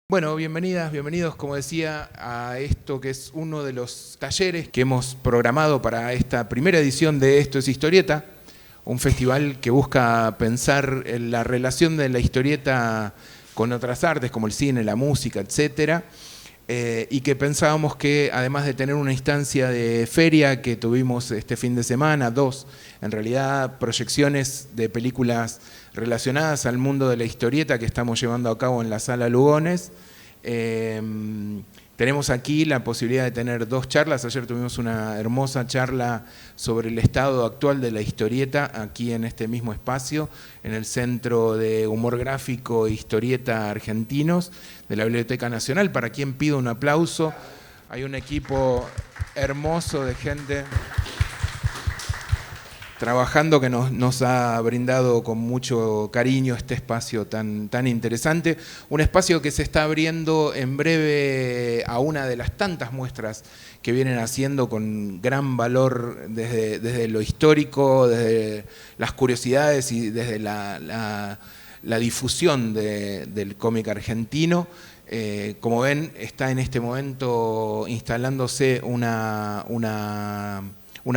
Bueno, bienvenidas, bienvenidos, como decía, a esto que es uno de los talleres que hemos programado para esta primera edición de Esto es Historieta, un festival que busca pensar en la relación de la historieta con otras artes como el cine, la música, etcétera, y que pensábamos que además de tener una instancia de feria que tuvimos este fin de semana, dos, en realidad proyecciones de películas relacionadas al mundo de la historieta que estamos llevando a cabo en la Sala Lugones. Tenemos aquí la posibilidad de tener dos charlas. Ayer tuvimos una hermosa charla sobre el estado actual de la historieta aquí en este mismo espacio, en el Centro de Humor Gráfico e Historieta Argentinos de la Biblioteca Nacional, para quien pido un aplauso. Hay un equipo hermoso de gente trabajando que nos ha brindado con mucho cariño este espacio tan interesante. Un espacio que se está abriendo en breve a una de las tantas muestras que vienen haciendo con gran valor desde lo histórico, desde las curiosidades y desde la difusión del cómic argentino. Como ven, está en este momento instalándose una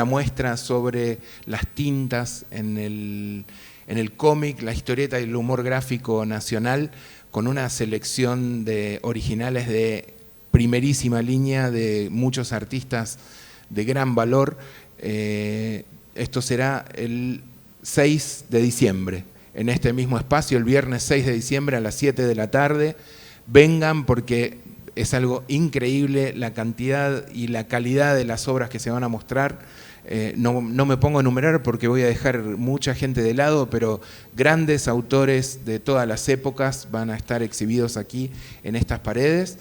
muestra sobre las tintas en el cómic, la historieta y el humor gráfico nacional, con una selección de originales de primerísima línea de muchos artistas de gran valor. Esto será el 6 de diciembre, en este mismo espacio, el viernes 6 de diciembre a las 7 de la tarde. Vengan porque es algo increíble la cantidad y la calidad de las obras que se van a mostrar. No me pongo a enumerar porque voy a dejar mucha gente de lado, pero grandes autores de todas las épocas van a estar exhibidos aquí en estas paredes.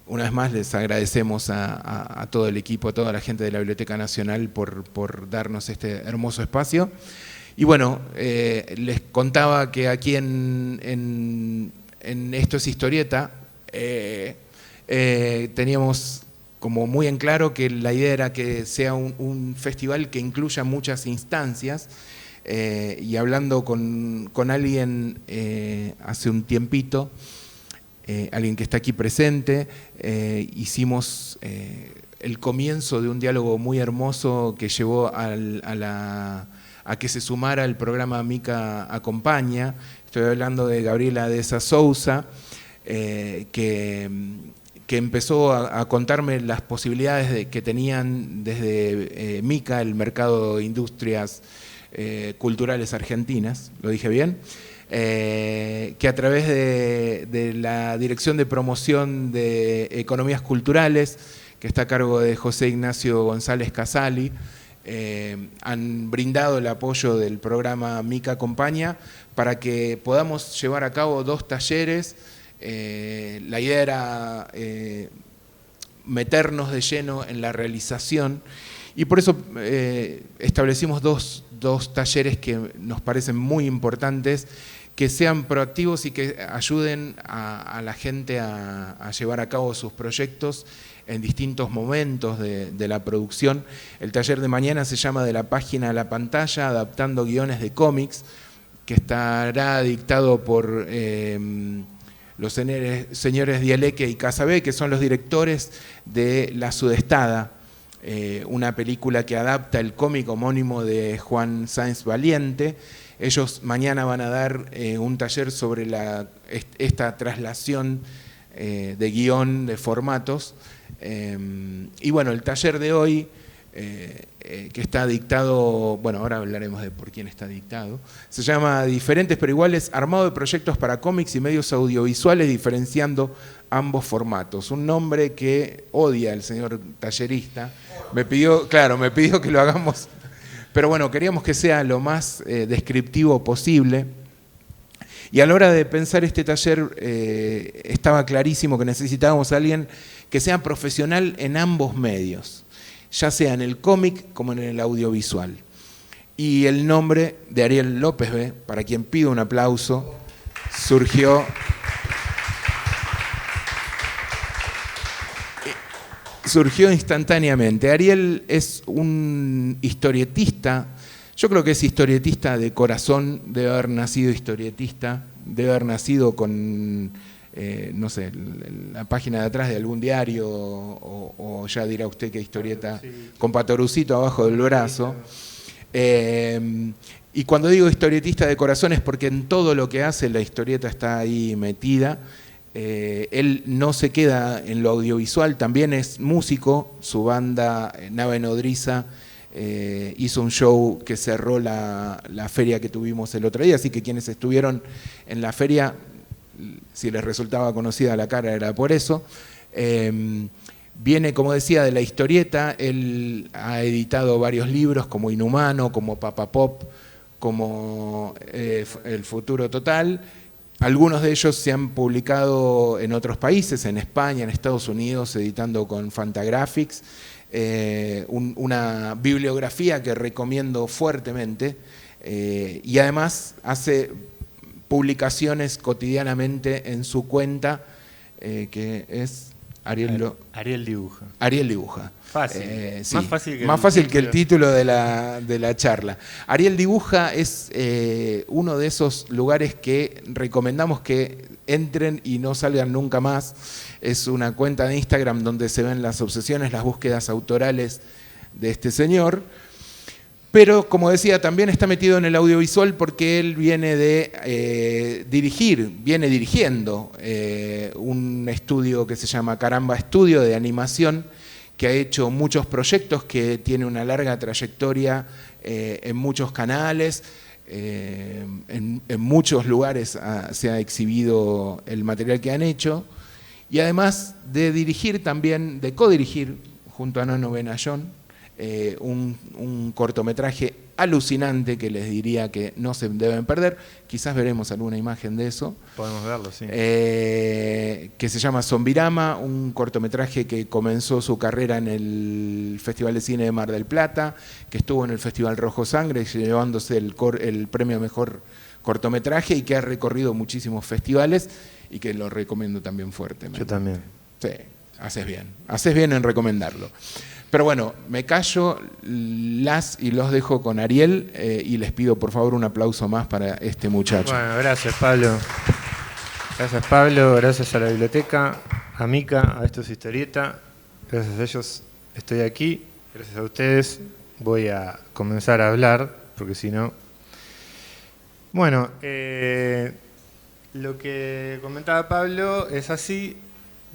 Una vez más les agradecemos a todo el equipo, a toda la gente de la Biblioteca Nacional por darnos este hermoso espacio. Y bueno, les contaba que aquí en Esto es Historieta, teníamos como muy en claro que la idea era que sea un festival que incluya muchas instancias, y hablando con alguien hace un tiempito, alguien que está aquí presente, hicimos el comienzo de un diálogo muy hermoso que llevó a que se sumara el programa Mica Acompaña. Estoy hablando de Gabriela Deza Souza, que empezó a contarme las posibilidades que tenían desde Mica, el mercado de industrias culturales argentinas, ¿lo dije bien? Que a través de la Dirección de Promoción de Economías Culturales, que está a cargo de José Ignacio González Casali, han brindado el apoyo del programa Mica Acompaña para que podamos llevar a cabo dos talleres. La idea era meternos de lleno en la realización y por eso establecimos dos talleres que nos parecen muy importantes, que sean proactivos y que ayuden a la gente a llevar a cabo sus proyectos en distintos momentos de la producción. El taller de mañana se llama De la página a la pantalla, adaptando guiones de cómics, que estará dictado por los señores Dieleque y Casabé, que son los directores de La Sudestada, una película que adapta el cómic homónimo de Juan Sáenz Valiente. Ellos mañana van a dar un taller sobre esta traslación de guión, de formatos. Y bueno, el taller de hoy, que está dictado, bueno, ahora hablaremos de por quién está dictado, se llama Diferentes pero Iguales, armado de proyectos para cómics y medios audiovisuales diferenciando ambos formatos. Un nombre que odia el señor tallerista. Me pidió que lo hagamos, pero bueno, queríamos que sea lo más descriptivo posible. Y a la hora de pensar este taller, estaba clarísimo que necesitábamos a alguien que sea profesional en ambos medios, ya sea en el cómic como en el audiovisual. Y el nombre de Ariel López B, para quien pido un aplauso, surgió instantáneamente. Ariel es un historietista. Yo creo que es historietista de corazón, debe haber nacido historietista, debe haber nacido con, no sé, la página de atrás de algún diario, o ya dirá usted que historieta, con Patorucito abajo del brazo. Y cuando digo historietista de corazón es porque en todo lo que hace la historieta está ahí metida. Él no se queda en lo audiovisual, también es músico, su banda Nave Nodriza hizo un show que cerró la feria que tuvimos el otro día, así que quienes estuvieron en la feria, si les resultaba conocida la cara era por eso. Viene, como decía, de la historieta. Él ha editado varios libros como Inhumano, como Papa Pop, como El Futuro Total. Algunos de ellos se han publicado en otros países, en España, en Estados Unidos, editando con Fantagraphics. Una bibliografía que recomiendo fuertemente, y además hace publicaciones cotidianamente en su cuenta, que es Ariel Dibuja. Ariel Dibuja. Fácil. Sí, Más fácil que el título de la charla. Ariel Dibuja es uno de esos lugares que recomendamos que entren y no salgan nunca más. Es una cuenta de Instagram donde se ven las obsesiones, las búsquedas autorales de este señor. Pero, como decía, también está metido en el audiovisual porque él viene de viene dirigiendo un estudio que se llama Caramba Estudio de animación, que ha hecho muchos proyectos, que tiene una larga trayectoria en muchos canales, en muchos lugares se ha exhibido el material que han hecho, y además de dirigir también, de codirigir junto a Nono Benayón, un cortometraje alucinante que les diría que no se deben perder. Quizás veremos alguna imagen de eso. Podemos verlo, sí. Que se llama Zombirama, un cortometraje que comenzó su carrera en el Festival de Cine de Mar del Plata, que estuvo en el Festival Rojo Sangre, llevándose el premio a mejor cortometraje, y que ha recorrido muchísimos festivales y que lo recomiendo también fuertemente. Yo también. Sí, haces bien en recomendarlo. Pero bueno, me callo, y los dejo con Ariel, y les pido por favor un aplauso más para este muchacho. Bueno, gracias Pablo. Gracias Pablo, gracias a la biblioteca, a Mica, a Estos Historieta. Gracias a ellos estoy aquí, gracias a ustedes voy a comenzar a hablar, porque si no... Bueno, lo que comentaba Pablo es así.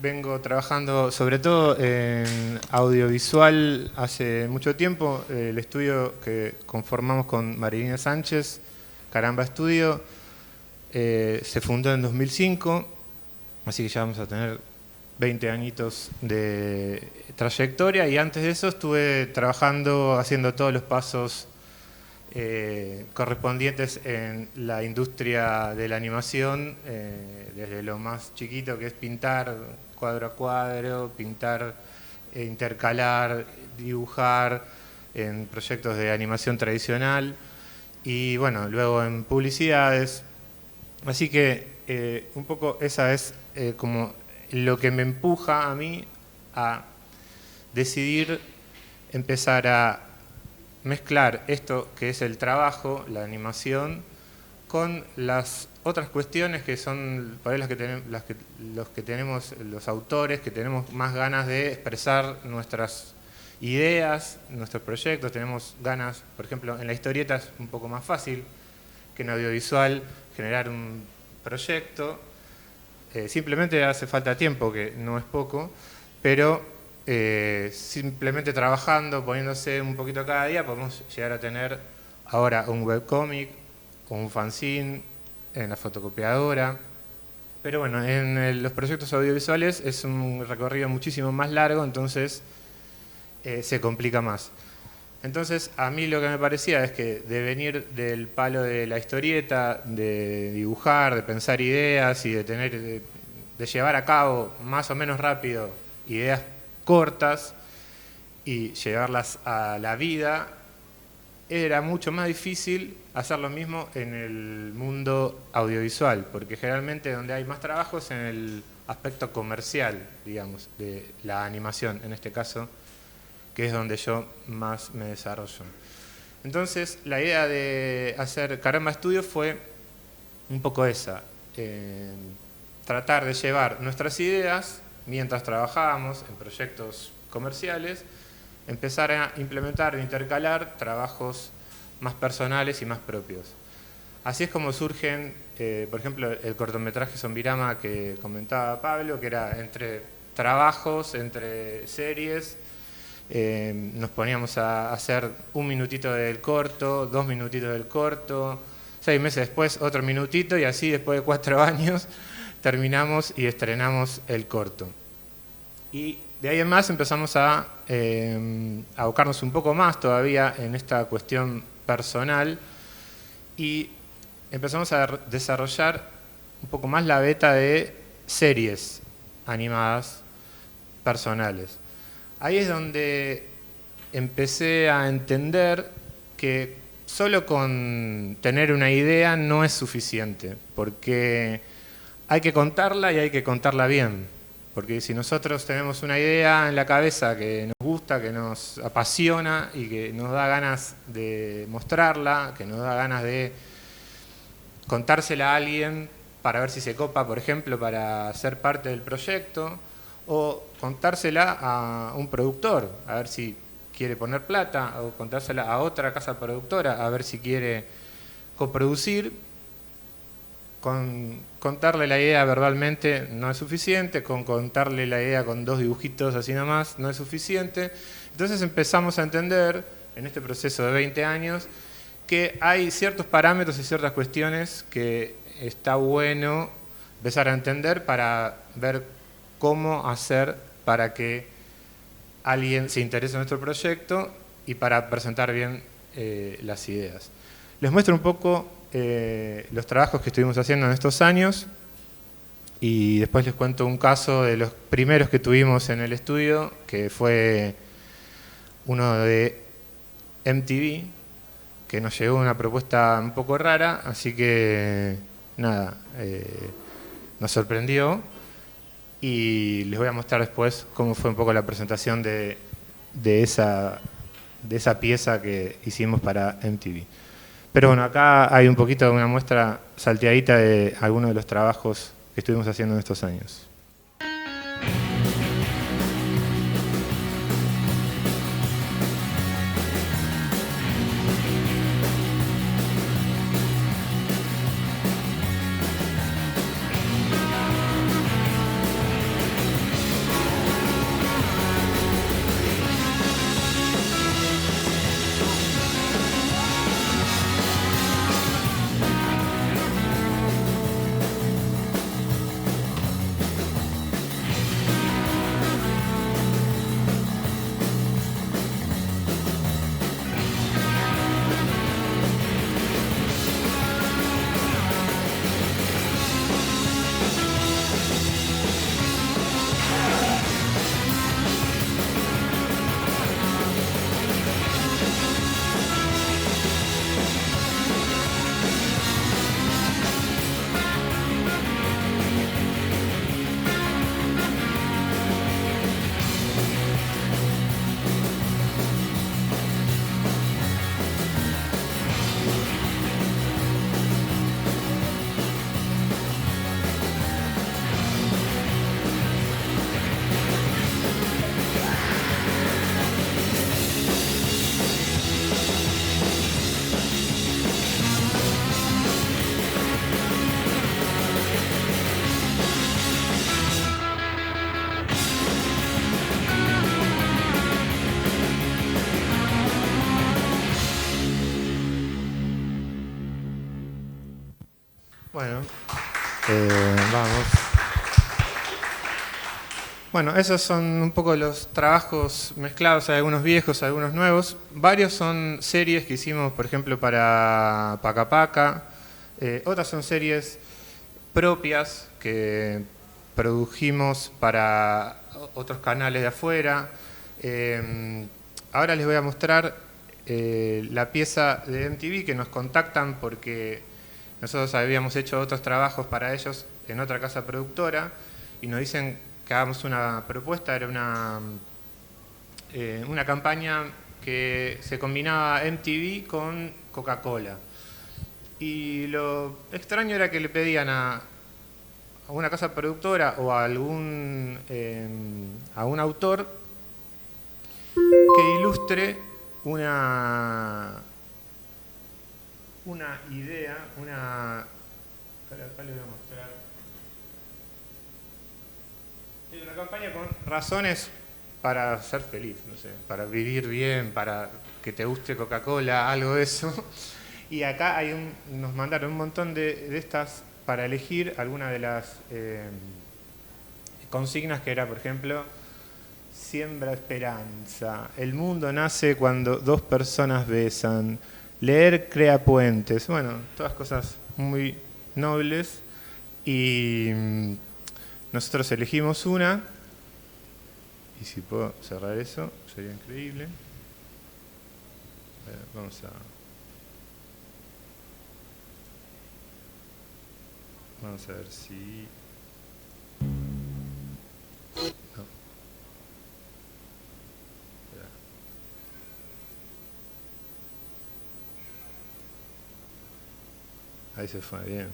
Vengo trabajando sobre todo en audiovisual hace mucho tiempo. El estudio que conformamos con Marilina Sánchez, Caramba Estudio, se fundó en 2005, así que ya vamos a tener 20 añitos de trayectoria, y antes de eso estuve trabajando, haciendo todos los pasos correspondientes en la industria de la animación, desde lo más chiquito que es pintar cuadro a cuadro, pintar, intercalar, dibujar en proyectos de animación tradicional, y bueno, luego en publicidades. Así que un poco esa es como lo que me empuja a mí a decidir empezar a mezclar esto que es el trabajo, la animación, con las otras cuestiones que son por ahí los que tenemos, los autores, que tenemos más ganas de expresar nuestras ideas, nuestros proyectos. Tenemos ganas, por ejemplo, en la historieta es un poco más fácil que en audiovisual generar un proyecto. Simplemente hace falta tiempo, que no es poco, pero simplemente trabajando, poniéndose un poquito cada día, podemos llegar a tener ahora un webcómic o un fanzine en la fotocopiadora. Pero bueno, en los proyectos audiovisuales es un recorrido muchísimo más largo, entonces se complica más. Entonces a mí lo que me parecía es que de venir del palo de la historieta, de dibujar, de pensar ideas y de llevar a cabo más o menos rápido ideas cortas y llevarlas a la vida, era mucho más difícil hacer lo mismo en el mundo audiovisual, porque generalmente donde hay más trabajo es en el aspecto comercial, digamos, de la animación, en este caso, que es donde yo más me desarrollo. Entonces, la idea de hacer Caramba Studio fue un poco esa, tratar de llevar nuestras ideas mientras trabajábamos en proyectos comerciales, empezar a implementar e intercalar trabajos más personales y más propios. Así es como surgen, por ejemplo, el cortometraje Zombirama que comentaba Pablo, que era entre trabajos, entre series. Nos poníamos a hacer 1 minutito del corto, 2 minutitos del corto, 6 meses después otro minutito, y así después de 4 años terminamos y estrenamos el corto. Y de ahí en más empezamos a abocarnos un poco más todavía en esta cuestión personal y empezamos a desarrollar un poco más la beta de series animadas personales. Ahí es donde empecé a entender que solo con tener una idea no es suficiente, porque hay que contarla y hay que contarla bien. Porque si nosotros tenemos una idea en la cabeza que nos gusta, que nos apasiona y que nos da ganas de mostrarla, que nos da ganas de contársela a alguien para ver si se copa, por ejemplo, para ser parte del proyecto, o contársela a un productor, a ver si quiere poner plata, o contársela a otra casa productora, a ver si quiere coproducir. Con contarle la idea verbalmente no es suficiente, con contarle la idea con 2 dibujitos así nomás no es suficiente. Entonces empezamos a entender, en este proceso de 20 años, que hay ciertos parámetros y ciertas cuestiones que está bueno empezar a entender para ver cómo hacer para que alguien se interese en nuestro proyecto y para presentar bien las ideas. Les muestro un poco los trabajos que estuvimos haciendo en estos años y después les cuento un caso de los primeros que tuvimos en el estudio, que fue uno de MTV, que nos llegó una propuesta un poco rara, así que nada, nos sorprendió y les voy a mostrar después cómo fue un poco la presentación de esa pieza que hicimos para MTV. Pero bueno, acá hay un poquito de una muestra salteadita de algunos de los trabajos que estuvimos haciendo en estos años. Bueno, vamos. Bueno, esos son un poco los trabajos mezclados, hay algunos viejos, algunos nuevos. Varios son series que hicimos, por ejemplo, para Paca Paca. Otras son series propias que produjimos para otros canales de afuera. Ahora les voy a mostrar la pieza de MTV que nos contactan porque nosotros habíamos hecho otros trabajos para ellos en otra casa productora y nos dicen que hagamos una propuesta. Era una campaña que se combinaba MTV con Coca-Cola. Y lo extraño era que le pedían a una casa productora o a un autor que ilustre una idea, acá les voy a mostrar. Es una campaña con razones para ser feliz, no sé, para vivir bien, para que te guste Coca-Cola, algo de eso. Y acá nos mandaron un montón de estas para elegir algunas de las consignas, que era, por ejemplo, siembra esperanza, el mundo nace cuando dos personas besan, leer crea puentes, bueno, todas cosas muy nobles. Y nosotros elegimos una, y si puedo cerrar eso, sería increíble. Vamos a ver si... No. Ahí se fue, bien.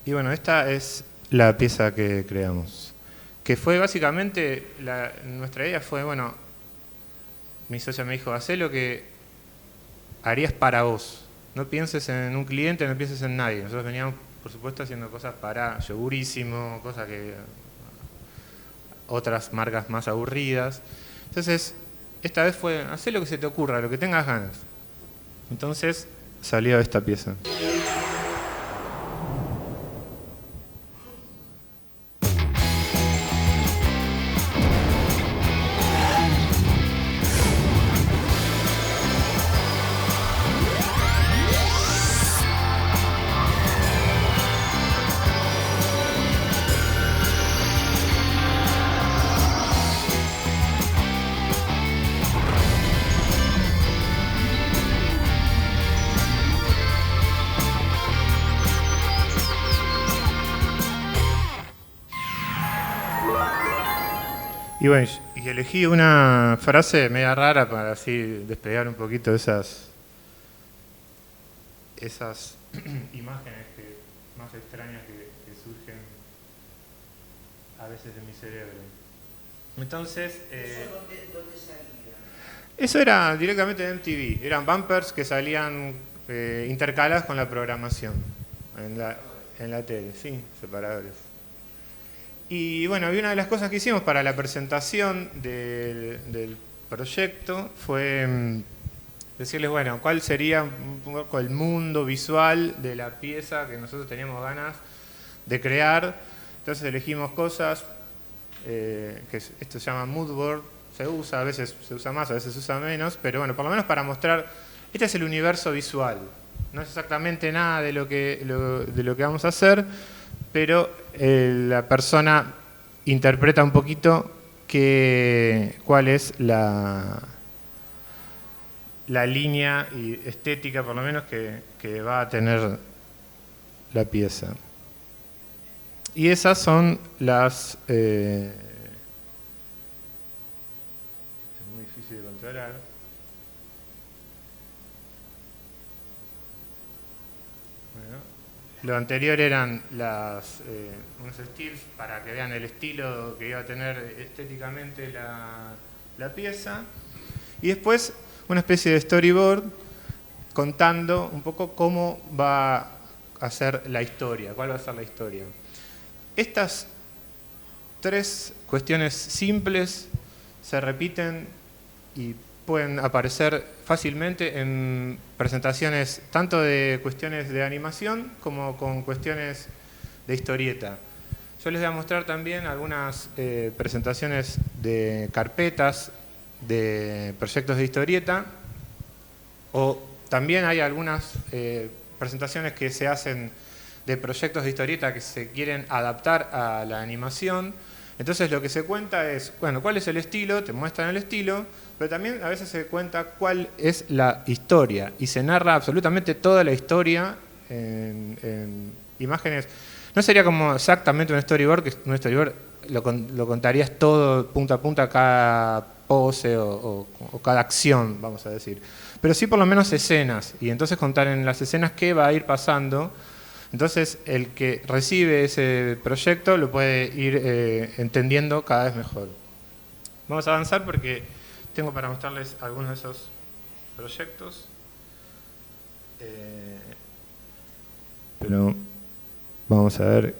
Y bueno, esta es la pieza que creamos. Que fue básicamente, nuestra idea fue, bueno, mi socia me dijo, hacé lo que harías para vos. No pienses en un cliente, no pienses en nadie. Nosotros veníamos, por supuesto, haciendo cosas para Yogurísimo, cosas que otras marcas más aburridas. Entonces, esta vez fue, hacé lo que se te ocurra, lo que tengas ganas. Entonces, salió esta pieza. Y bueno, y elegí una frase media rara para así despegar un poquito esas imágenes más extrañas que surgen a veces de mi cerebro. Entonces, ¿Dónde salía? eso era directamente de MTV. Eran bumpers que salían intercalados con la programación en la tele, sí, separadores. Y bueno, y una de las cosas que hicimos para la presentación del proyecto fue decirles, bueno, cuál sería un poco el mundo visual de la pieza que nosotros teníamos ganas de crear. Entonces elegimos cosas, esto se llama mood board, se usa, a veces se usa más, a veces se usa menos, pero bueno, por lo menos para mostrar, este es el universo visual. No es exactamente nada de lo que vamos a hacer, pero la persona interpreta un poquito cuál es la línea estética, por lo menos, que va a tener la pieza. Y esas son las... es muy difícil de controlar. Lo anterior eran unos estilos para que vean el estilo que iba a tener estéticamente la pieza. Y después una especie de storyboard contando un poco cómo va a ser la historia, cuál va a ser la historia. Estas tres cuestiones simples se repiten y pueden aparecer fácilmente en presentaciones tanto de cuestiones de animación como con cuestiones de historieta. Yo les voy a mostrar también algunas presentaciones de carpetas de proyectos de historieta, o también hay algunas presentaciones que se hacen de proyectos de historieta que se quieren adaptar a la animación. Entonces lo que se cuenta es, bueno, cuál es el estilo, te muestran el estilo, pero también a veces se cuenta cuál es la historia y se narra absolutamente toda la historia en imágenes. No sería como exactamente un storyboard, que un storyboard lo contarías todo punta a punta, cada pose o cada acción, vamos a decir. Pero sí por lo menos escenas, y entonces contar en las escenas qué va a ir pasando. Entonces el que recibe ese proyecto lo puede ir entendiendo cada vez mejor. Vamos a avanzar porque tengo para mostrarles algunos de esos proyectos. Pero vamos a ver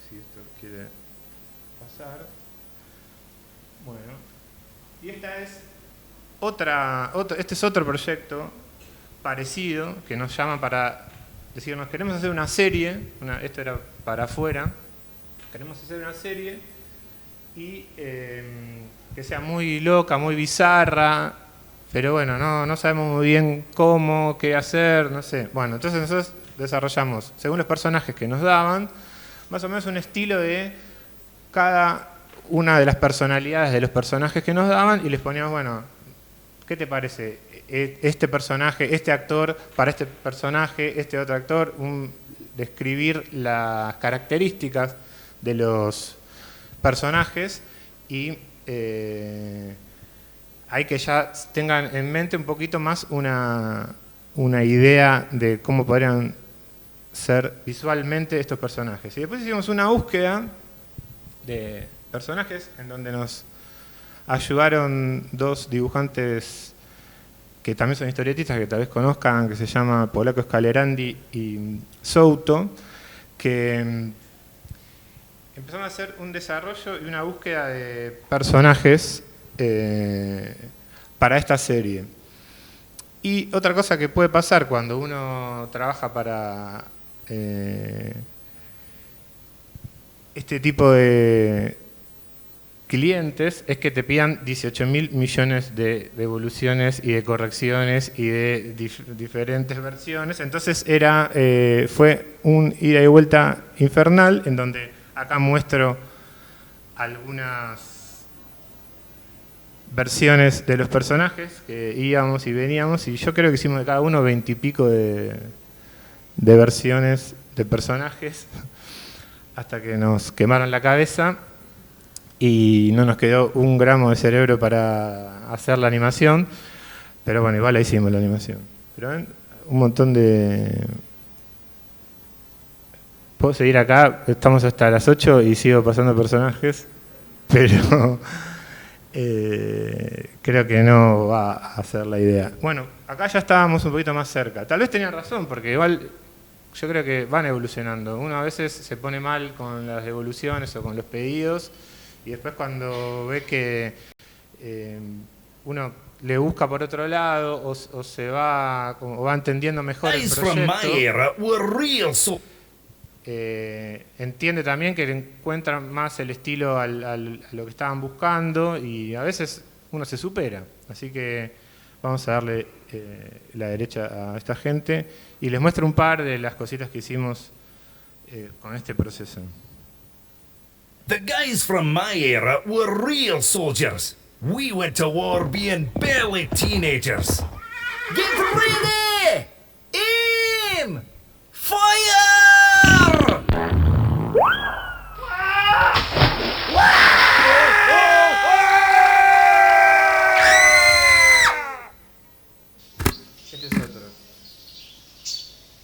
si esto quiere pasar. Bueno, y esta es este es otro proyecto parecido que nos llama para decirnos: queremos hacer una serie, esto era para afuera, queremos hacer una serie y que sea muy loca, muy bizarra, pero bueno, no sabemos muy bien cómo, qué hacer, no sé. Bueno, entonces nosotros desarrollamos, según los personajes que nos daban, más o menos un estilo de cada una de las personalidades de los personajes que nos daban, y les poníamos, bueno, ¿qué te parece este personaje, este actor para este personaje, este otro actor? Describir las características de los personajes y hay que ya tengan en mente un poquito más una idea de cómo podrían ser visualmente estos personajes. Y después hicimos una búsqueda de personajes en donde nos ayudaron dos dibujantes que también son historietistas, que tal vez conozcan, que se llama Polaco Scalerandi y Souto, que empezamos a hacer un desarrollo y una búsqueda de personajes para esta serie. Y otra cosa que puede pasar cuando uno trabaja para este tipo de clientes es que te pidan 18.000 millones de devoluciones y de correcciones y de diferentes versiones. Entonces fue un ida y vuelta infernal, en donde acá muestro algunas versiones de los personajes que íbamos y veníamos, y yo creo que hicimos de cada uno 20 y pico de versiones de personajes hasta que nos quemaron la cabeza y no nos quedó un gramo de cerebro para hacer la animación, pero bueno, igual la hicimos la animación. Pero ven, un montón de... Puedo seguir acá, estamos hasta las 8 y sigo pasando personajes, pero creo que no va a ser la idea. Bueno, acá ya estábamos un poquito más cerca. Tal vez tenían razón, porque igual yo creo que van evolucionando. Uno a veces se pone mal con las devoluciones o con los pedidos, y después cuando ve que uno le busca por otro lado o se va o va entendiendo mejor el proyecto, entiende también que le encuentran más el estilo a lo que estaban buscando, y a veces uno se supera. Así que vamos a darle la derecha a esta gente y les muestro un par de las cositas que hicimos con este proceso. The guys from my era were real soldiers. We went to war being barely teenagers. Get ready! Aim! Fire! Este es otro.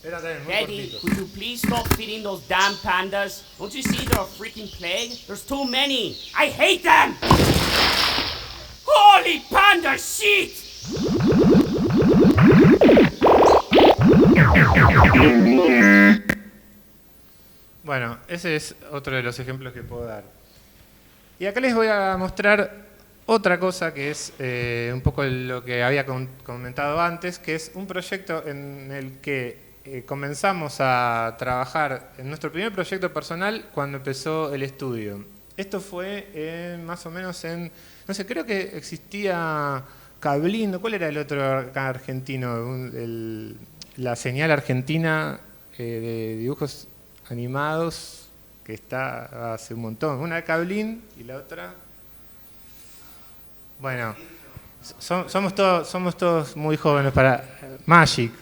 Era también muy Daddy, cortito. could you please stop feeding those damn pandas? Don't you see they're a freaking plague? There's too many. I hate them! Holy panda shit! Bueno, ese es otro de los ejemplos que puedo dar. Y acá les voy a mostrar otra cosa que es un poco lo que había comentado antes, que es un proyecto en el que comenzamos a trabajar en nuestro primer proyecto personal cuando empezó el estudio. Esto fue más o menos no sé, creo que existía Cablín, ¿cuál era el otro acá argentino? La señal argentina de dibujos animados que está hace un montón. Una de Cablín y la otra... Bueno, Somos todos muy jóvenes para Magic.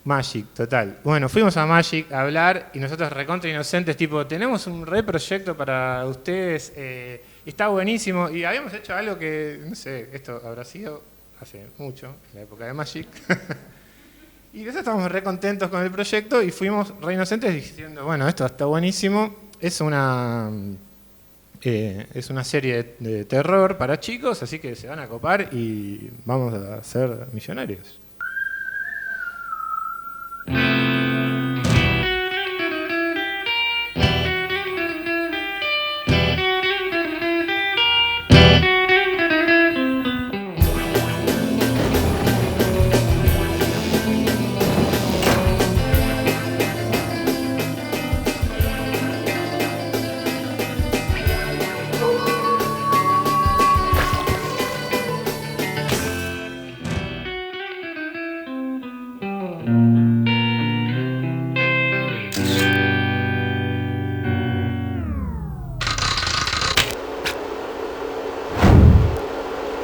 Magic, total. Bueno, fuimos a Magic a hablar y nosotros recontra inocentes, tipo, tenemos un re proyecto para ustedes, está buenísimo. Y habíamos hecho algo que, no sé, esto habrá sido hace mucho, en la época de Magic. Y nosotros estábamos re contentos con el proyecto y fuimos re inocentes diciendo, bueno, esto está buenísimo, es una serie de terror para chicos, así que se van a copar y vamos a ser millonarios.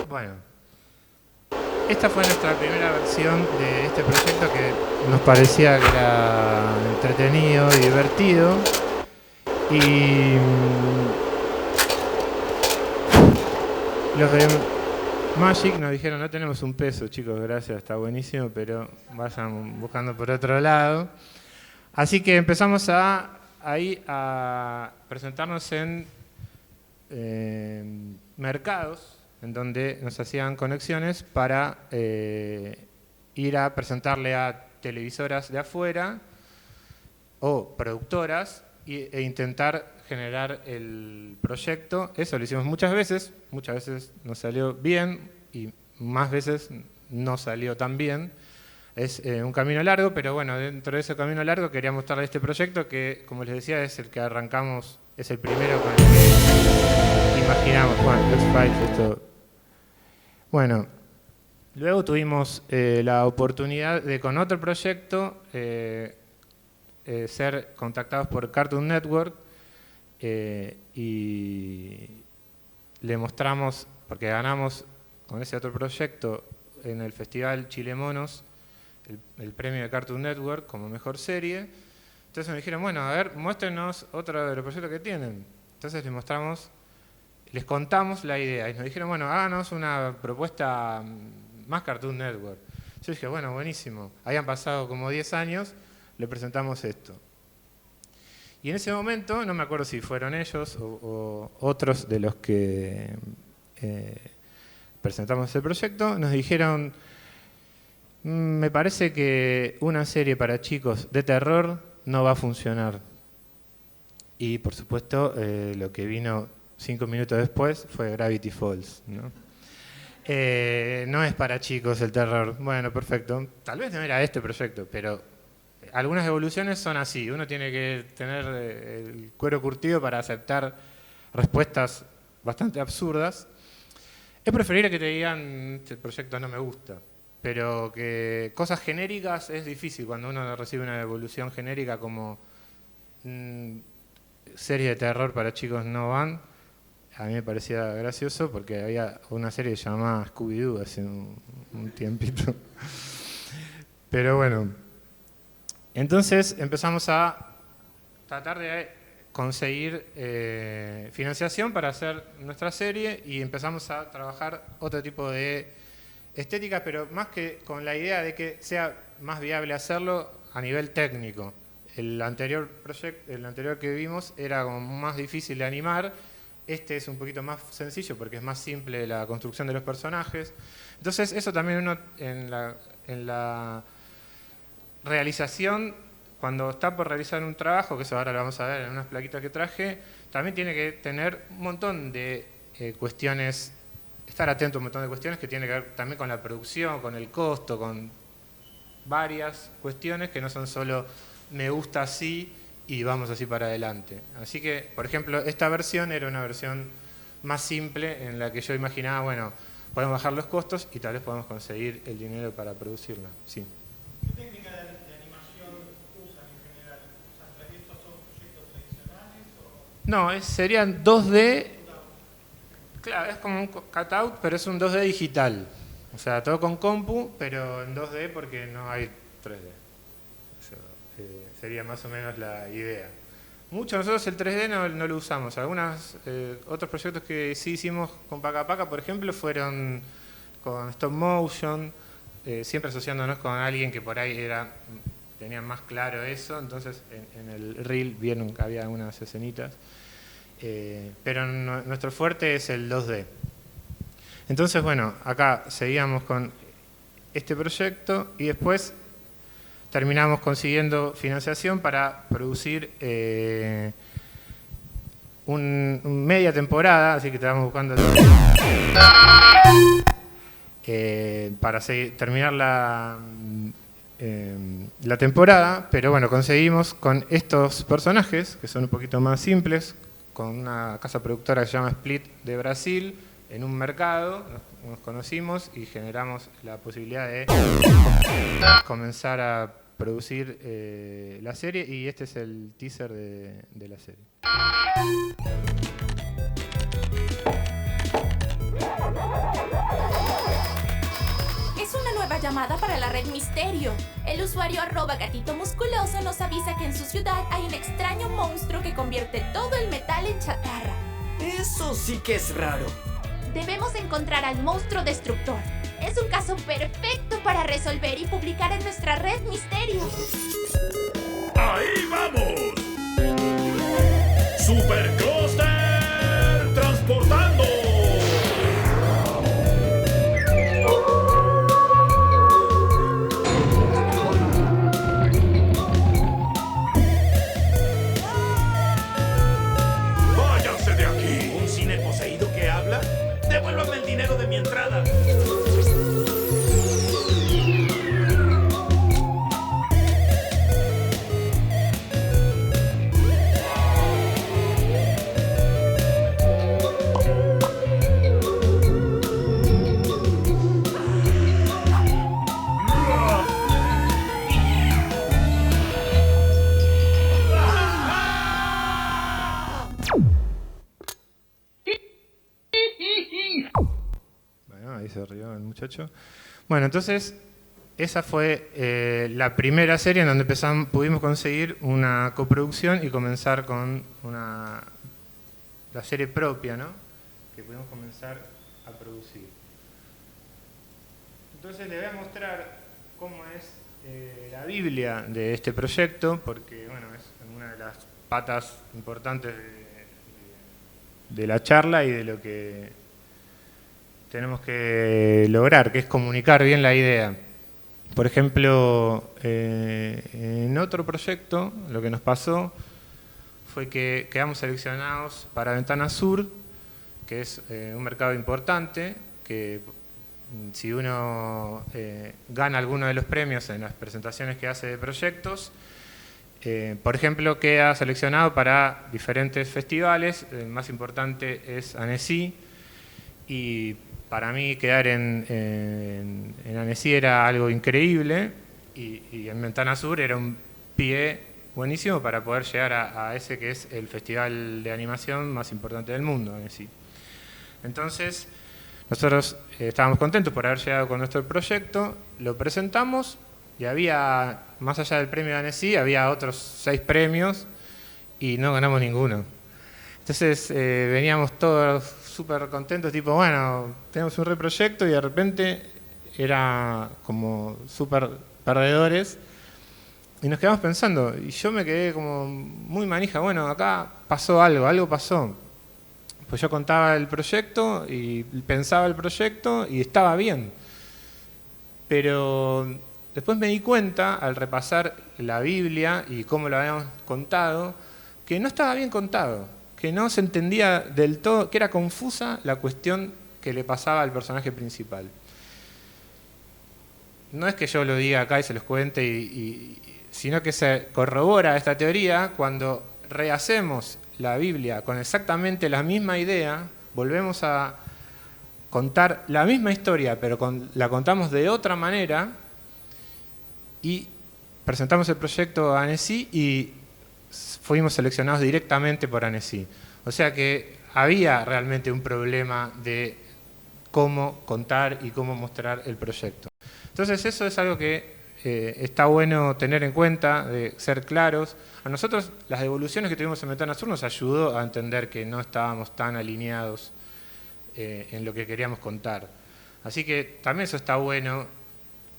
Bueno, esta fue nuestra primera versión de este proyecto que nos parecía que era entretenido y divertido. Y los de Magic nos dijeron, no tenemos un peso, chicos, gracias, está buenísimo, pero vayan buscando por otro lado. Así que empezamos ahí a presentarnos en mercados en donde nos hacían conexiones para ir a presentarle a televisoras de afuera o productoras e intentar generar el proyecto. Eso lo hicimos muchas veces nos salió bien y más veces no salió tan bien. Es un camino largo, pero bueno, dentro de ese camino largo quería mostrarles este proyecto que, como les decía, es el que arrancamos, es el primero con el que imaginamos, bueno, X-Files, esto. Bueno, luego tuvimos la oportunidad de con otro proyecto ser contactados por Cartoon Network y le mostramos, porque ganamos con ese otro proyecto en el Festival Chile Monos, el premio de Cartoon Network como mejor serie. Entonces me dijeron, bueno, a ver, muéstrenos otro de los proyectos que tienen. Entonces les contamos la idea y nos dijeron, bueno, háganos una propuesta más Cartoon Network. Yo dije, bueno, buenísimo. Habían pasado como 10 años, le presentamos esto. Y en ese momento, no me acuerdo si fueron ellos o otros de los que presentamos el proyecto, nos dijeron, me parece que una serie para chicos de terror no va a funcionar. Y por supuesto, lo que vino 5 minutos después fue Gravity Falls, ¿no? No es para chicos el terror. Bueno, perfecto. Tal vez no era este proyecto, pero algunas evoluciones son así. Uno tiene que tener el cuero curtido para aceptar respuestas bastante absurdas. Es preferible que te digan, este proyecto no me gusta. Pero que cosas genéricas es difícil cuando uno recibe una evolución genérica como serie de terror para chicos no van. A mí me parecía gracioso porque había una serie llamada Scooby-Doo hace un tiempito. Pero bueno, entonces empezamos a tratar de conseguir financiación para hacer nuestra serie y empezamos a trabajar otro tipo de estética, pero más que con la idea de que sea más viable hacerlo a nivel técnico. El anterior que vimos era como más difícil de animar. Este es un poquito más sencillo porque es más simple la construcción de los personajes. Entonces eso también uno en la realización, cuando está por realizar un trabajo, que eso ahora lo vamos a ver en unas plaquitas que traje, también tiene que tener un montón de cuestiones, estar atento a un montón de cuestiones que tienen que ver también con la producción, con el costo, con varias cuestiones que no son solo me gusta así y vamos así para adelante. Así que, por ejemplo, esta versión era una versión más simple en la que yo imaginaba, bueno, podemos bajar los costos y tal vez podemos conseguir el dinero para producirla. Sí. ¿Qué técnica de animación usan en general? ¿Estos son proyectos tradicionales? No, serían 2D. Claro, es como un cutout, pero es un 2D digital. O sea, todo con compu, pero en 2D porque no hay 3D. Eso, sería más o menos la idea. Mucho nosotros el 3D no lo usamos. Otros proyectos que sí hicimos con Paca Paca, por ejemplo, fueron con stop motion, siempre asociándonos con alguien que por ahí tenía más claro eso. Entonces en el reel vieron que había unas escenitas. Pero nuestro fuerte es el 2D. Entonces, bueno, acá seguíamos con este proyecto y después terminamos consiguiendo financiación para producir media temporada, así que estábamos buscando para terminar la temporada, pero bueno, conseguimos con estos personajes, que son un poquito más simples, con una casa productora que se llama Split de Brasil, en un mercado, nos conocimos y generamos la posibilidad de comenzar a producir la serie, y este es el teaser de la serie. Es una nueva llamada para la red Misterio. El usuario @gatitomusculoso nos avisa que en su ciudad hay un extraño monstruo que convierte todo el metal en chatarra. Eso sí que es raro. Debemos encontrar al monstruo destructor. Es un caso perfecto para resolver y publicar en nuestra red Misterio. ¡Ahí vamos! ¡Supercluster transportando! ¡Váyanse de aquí! ¿Un cine poseído que habla? ¡Devuélvame el dinero de mi entrada! Ahí se rió el muchacho. Bueno, entonces esa fue la primera serie en donde pudimos conseguir una coproducción y comenzar con la serie propia, ¿no? Que pudimos comenzar a producir. Entonces les voy a mostrar cómo es la Biblia de este proyecto, porque bueno, es una de las patas importantes de la charla y de lo que tenemos que lograr, que es comunicar bien la idea. Por ejemplo, en otro proyecto lo que nos pasó fue que quedamos seleccionados para Ventana Sur, que es un mercado importante, que si uno gana alguno de los premios en las presentaciones que hace de proyectos, por ejemplo, queda seleccionado para diferentes festivales. El más importante es Annecy, y para mí quedar en Annecy era algo increíble, y en Ventana Sur era un pie buenísimo para poder llegar a ese que es el festival de animación más importante del mundo, Annecy. Entonces, nosotros estábamos contentos por haber llegado con nuestro proyecto, lo presentamos y había, más allá del premio de Annecy, había otros 6 premios y no ganamos ninguno. Entonces veníamos todos súper contentos, tipo, bueno, tenemos un reproyecto, y de repente era como súper perdedores. Y nos quedamos pensando, y yo me quedé como muy manija, bueno, acá pasó algo pasó. Pues yo contaba el proyecto y pensaba el proyecto y estaba bien. Pero después me di cuenta, al repasar la Biblia y cómo lo habíamos contado, que no estaba bien contado, que no se entendía del todo, que era confusa la cuestión que le pasaba al personaje principal. No es que yo lo diga acá y se los cuente, sino que se corrobora esta teoría cuando rehacemos la Biblia con exactamente la misma idea, volvemos a contar la misma historia, pero la contamos de otra manera, y presentamos el proyecto a Annecy y fuimos seleccionados directamente por Annecy. O sea que había realmente un problema de cómo contar y cómo mostrar el proyecto. Entonces eso es algo que está bueno tener en cuenta, de ser claros. A nosotros las devoluciones que tuvimos en Ventana Sur nos ayudó a entender que no estábamos tan alineados en lo que queríamos contar. Así que también eso está bueno.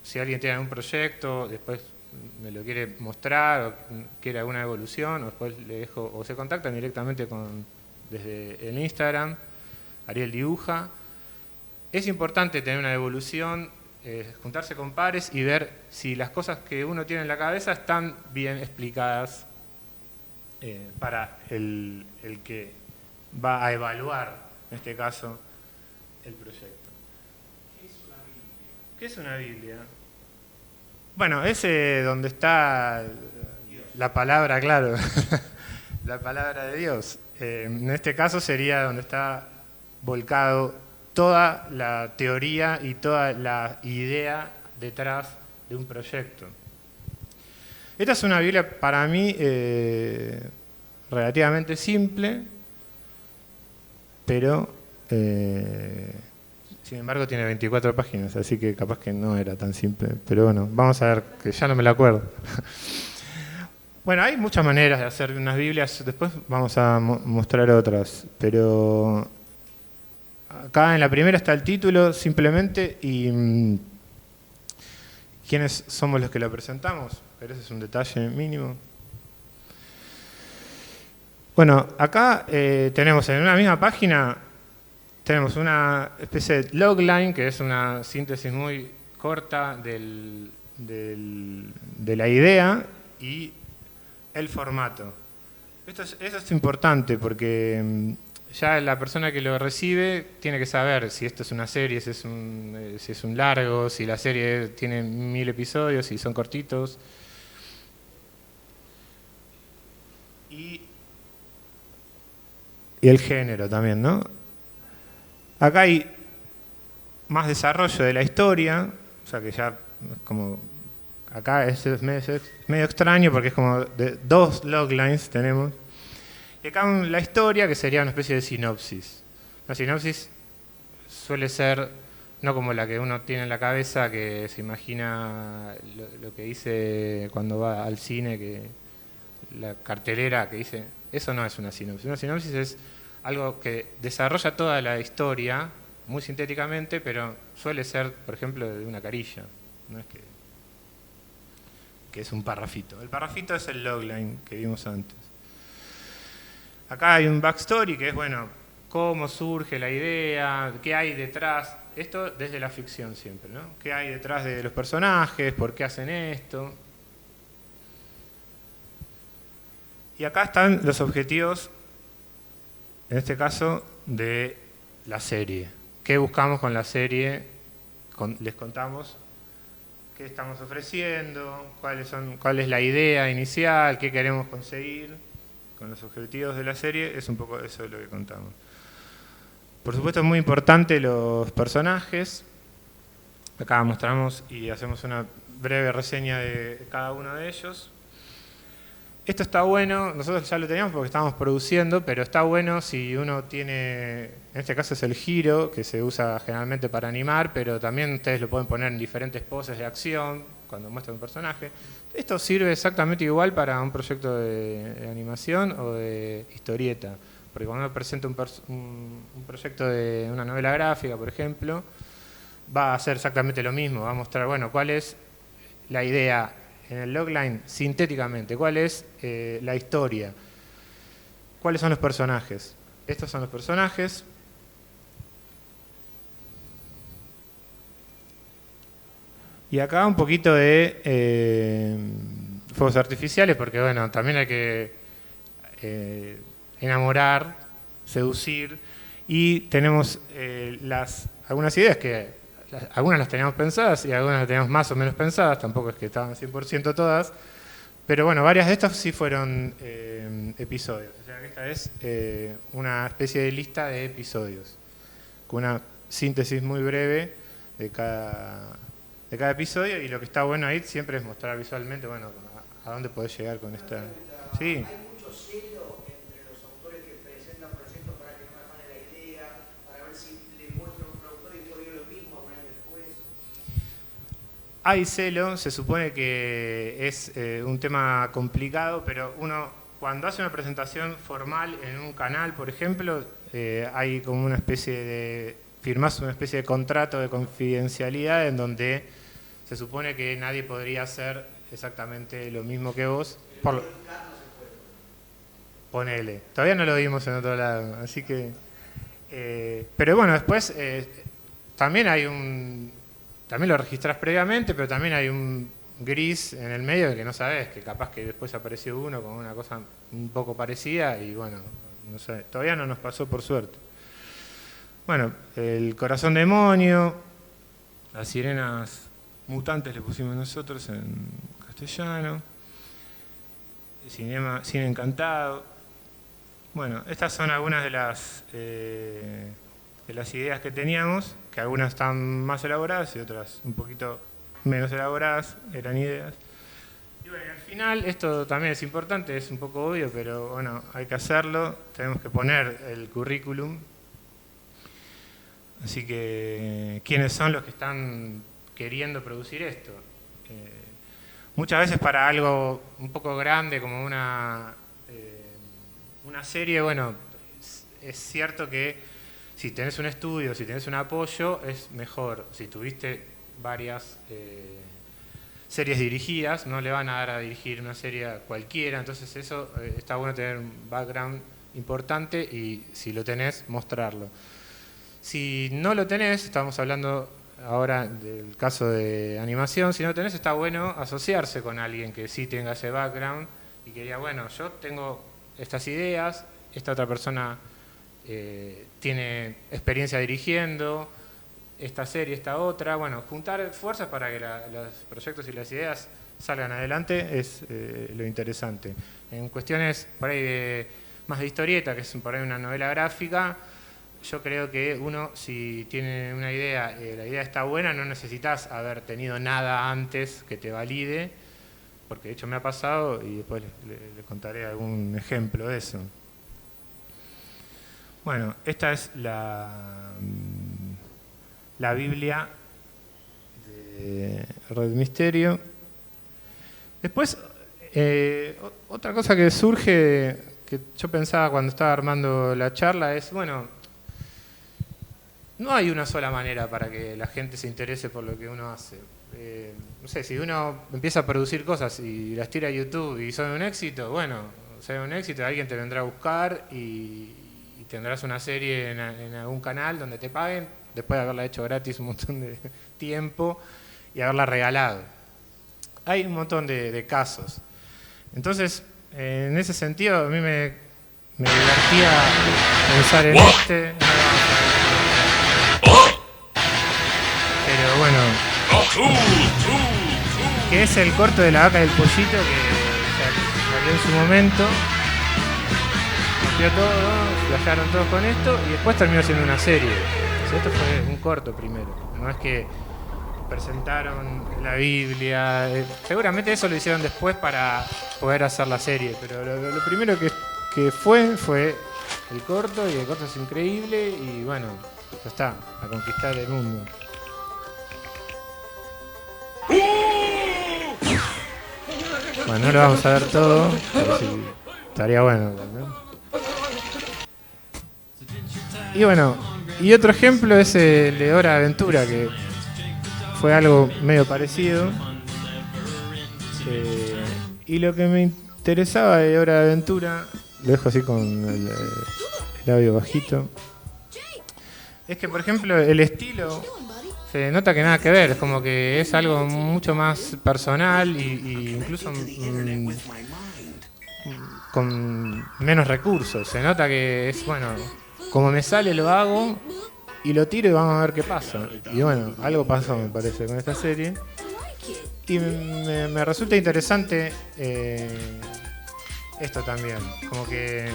Si alguien tiene algún proyecto, después me lo quiere mostrar o quiere alguna evolución, o después le dejo, o se contactan directamente desde el Instagram, Ariel Dibuja. Es importante tener una devolución, juntarse con pares y ver si las cosas que uno tiene en la cabeza están bien explicadas para el que va a evaluar, en este caso, el proyecto. ¿Qué es una Biblia? Bueno, ese donde está la palabra, claro, la palabra de Dios. En este caso sería donde está volcado toda la teoría y toda la idea detrás de un proyecto. Esta es una Biblia para mí relativamente simple, pero sin embargo tiene 24 páginas, así que capaz que no era tan simple. Pero bueno, vamos a ver, que ya no me la acuerdo. Bueno, hay muchas maneras de hacer unas Biblias, después vamos a mostrar otras, pero acá en la primera está el título simplemente y quiénes somos los que lo presentamos, pero ese es un detalle mínimo. Bueno, acá tenemos en una misma página, tenemos una especie de logline, que es una síntesis muy corta de la idea y el formato. Eso es importante porque ya la persona que lo recibe tiene que saber si esto es una serie, si es un largo, si la serie tiene 1000 episodios, si son cortitos. Y el género también, ¿no? Acá hay más desarrollo de la historia, o sea que ya como acá es medio extraño porque es como de 2 loglines tenemos. Y acá la historia, que sería una especie de sinopsis. La sinopsis suele ser no como la que uno tiene en la cabeza, que se imagina lo que dice cuando va al cine, que la cartelera que dice, eso no es una sinopsis. Una sinopsis es algo que desarrolla toda la historia muy sintéticamente, pero suele ser, por ejemplo, de una carilla. No es que es un parrafito. El parrafito es el logline que vimos antes. Acá hay un backstory que es, bueno, cómo surge la idea, qué hay detrás. Esto desde la ficción siempre, ¿no? ¿Qué hay detrás de los personajes? ¿Por qué hacen esto? Y acá están los objetivos, en este caso, de la serie. ¿Qué buscamos con la serie? Les contamos qué estamos ofreciendo, cuál es la idea inicial, qué queremos conseguir con los objetivos de la serie. Es un poco eso de lo que contamos. Por supuesto es muy importante los personajes. Acá mostramos y hacemos una breve reseña de cada uno de ellos. Esto está bueno, nosotros ya lo teníamos porque estábamos produciendo, pero está bueno si uno tiene, en este caso es el giro, que se usa generalmente para animar, pero también ustedes lo pueden poner en diferentes poses de acción, cuando muestran un personaje. Esto sirve exactamente igual para un proyecto de animación o de historieta, porque cuando uno presenta un proyecto de una novela gráfica, por ejemplo, va a hacer exactamente lo mismo, va a mostrar, bueno, cuál es la idea en el logline sintéticamente, cuál es la historia, cuáles son los personajes. Estos son los personajes. Y acá un poquito de fuegos artificiales, porque bueno, también hay que enamorar, seducir, y tenemos algunas ideas que algunas las teníamos pensadas y algunas las teníamos más o menos pensadas, tampoco es que estaban 100% todas, pero bueno, varias de estas sí fueron episodios. O sea que esta es una especie de lista de episodios, con una síntesis muy breve de cada episodio, y lo que está bueno ahí siempre es mostrar visualmente, bueno, a dónde podés llegar con esta. Sí. ¿Hay mucho celo entre los autores que presentan proyectos para que no Hay celo, se supone que es un tema complicado, pero uno cuando hace una presentación formal en un canal, por ejemplo, hay como una especie de, firmás una especie de contrato de confidencialidad en donde se supone que nadie podría hacer exactamente lo mismo que vos. Ponele. Todavía no lo vimos en otro lado, así que... pero bueno, después también hay también lo registrás previamente, pero también hay un gris en el medio de que no sabés, que capaz que después apareció uno con una cosa un poco parecida y bueno, no sé, todavía no nos pasó por suerte. Bueno, el corazón demonio, las sirenas mutantes le pusimos nosotros en castellano, cine encantado. Bueno, estas son algunas de las ideas que teníamos, que algunas están más elaboradas y otras un poquito menos elaboradas, eran ideas. Y bueno, al final, esto también es importante, es un poco obvio, pero bueno, hay que hacerlo, tenemos que poner el currículum. Así que, ¿quiénes son los que están queriendo producir esto? Muchas veces para algo un poco grande como una serie, bueno, es cierto que si tenés un estudio, si tenés un apoyo, es mejor. Si tuviste varias series dirigidas, no le van a dar a dirigir una serie a cualquiera, entonces eso está bueno tener un background importante y si lo tenés, mostrarlo. Si no lo tenés, estamos hablando ahora del caso de animación, si no lo tenés está bueno asociarse con alguien que sí tenga ese background y que diga, bueno, yo tengo estas ideas, esta otra persona tiene experiencia dirigiendo, esta serie, esta otra, bueno, juntar fuerzas para que los proyectos y las ideas salgan adelante es lo interesante. En cuestiones por ahí más de historieta, que es por ahí una novela gráfica, yo creo que uno, si tiene una idea, la idea está buena, no necesitas haber tenido nada antes que te valide, porque de hecho me ha pasado y después le contaré algún ejemplo de eso. Bueno, esta es la Biblia de Red Misterio. Después, otra cosa que surge, que yo pensaba cuando estaba armando la charla, es, bueno, no hay una sola manera para que la gente se interese por lo que uno hace. No sé, si uno empieza a producir cosas y las tira a YouTube y son un éxito, bueno, son un éxito, alguien te vendrá a buscar y tendrás una serie en algún canal donde te paguen, después de haberla hecho gratis un montón de tiempo y haberla regalado. Hay un montón de casos. Entonces, en ese sentido, a mí me divertía pensar en este. Pero bueno, que es el corto de la vaca y el pollito que salió en su momento. Rompió todo, viajaron todos con esto y después terminó siendo una serie. O sea, esto fue un corto primero, no es que presentaron la Biblia, seguramente eso lo hicieron después para poder hacer la serie, pero lo primero que fue el corto, y el corto es increíble y bueno, ya está, a conquistar el mundo. Bueno, no lo vamos a ver todo, pero sí, estaría bueno, ¿no? Y bueno, y otro ejemplo es el de Hora de Aventura, que fue algo medio parecido. Y lo que me interesaba de Hora de Aventura, lo dejo así con el labio bajito, es que, por ejemplo, el estilo se nota que nada que ver, es como que es algo mucho más personal y incluso con menos recursos. Se nota que es, bueno, como me sale lo hago y lo tiro y vamos a ver qué pasa. Y bueno, algo pasó me parece con esta serie. Y me resulta interesante esto también, como que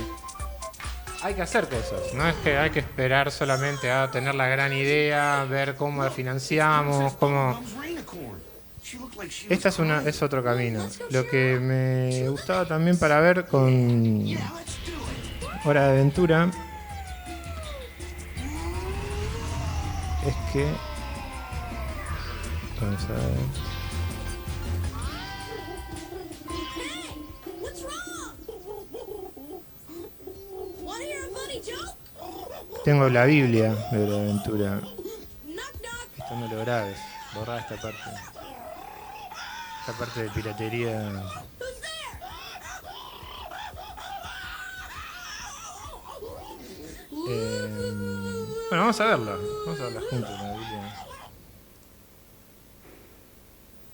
hay que hacer cosas, no es que hay que esperar solamente a tener la gran idea, ver cómo la financiamos, cómo... Esta es otro camino. Lo que me gustaba también para ver con Hora de Aventura es que... Vamos a ver... Tengo la Biblia de la aventura. Esto no lo grabes, borrá esta parte. Esta parte de piratería. Bueno, vamos a verla juntos, la Biblia.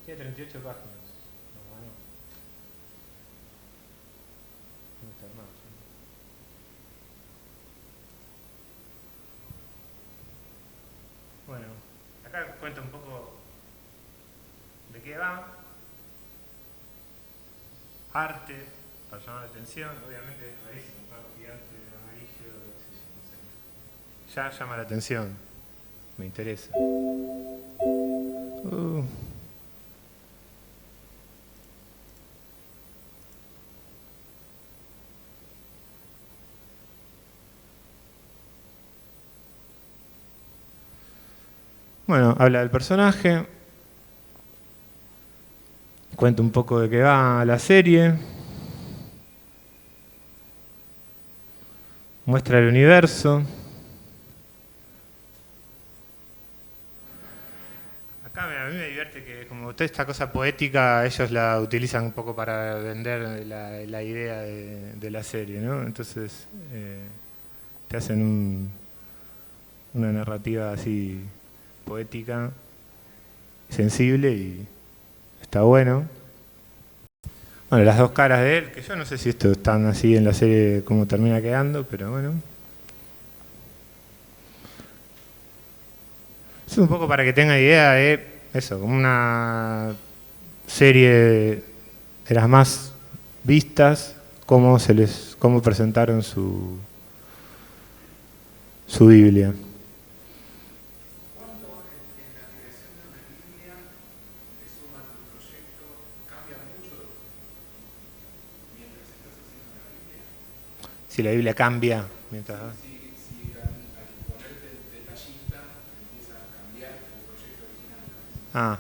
Tiene 38 páginas. No está mal. Bueno, acá cuento un poco de qué va. Arte, para llamar la atención, obviamente es rarísimo, un perro gigante amarillo, no sé. Ya llama la atención, me interesa. Bueno, habla del personaje, cuenta un poco de qué va la serie, muestra el universo. Acá a mí me divierte que como toda esta cosa poética ellos la utilizan un poco para vender la idea de la serie, ¿no? Entonces te hacen una narrativa así poética, sensible y está bueno. Bueno, las dos caras de él, que yo no sé si esto están así en la serie como termina quedando, pero bueno. Es un poco para que tenga idea de eso, como una serie de las más vistas, cómo presentaron su Biblia. Si la Biblia cambia mientras... Si al ponerte detallista empieza a cambiar el proyecto original.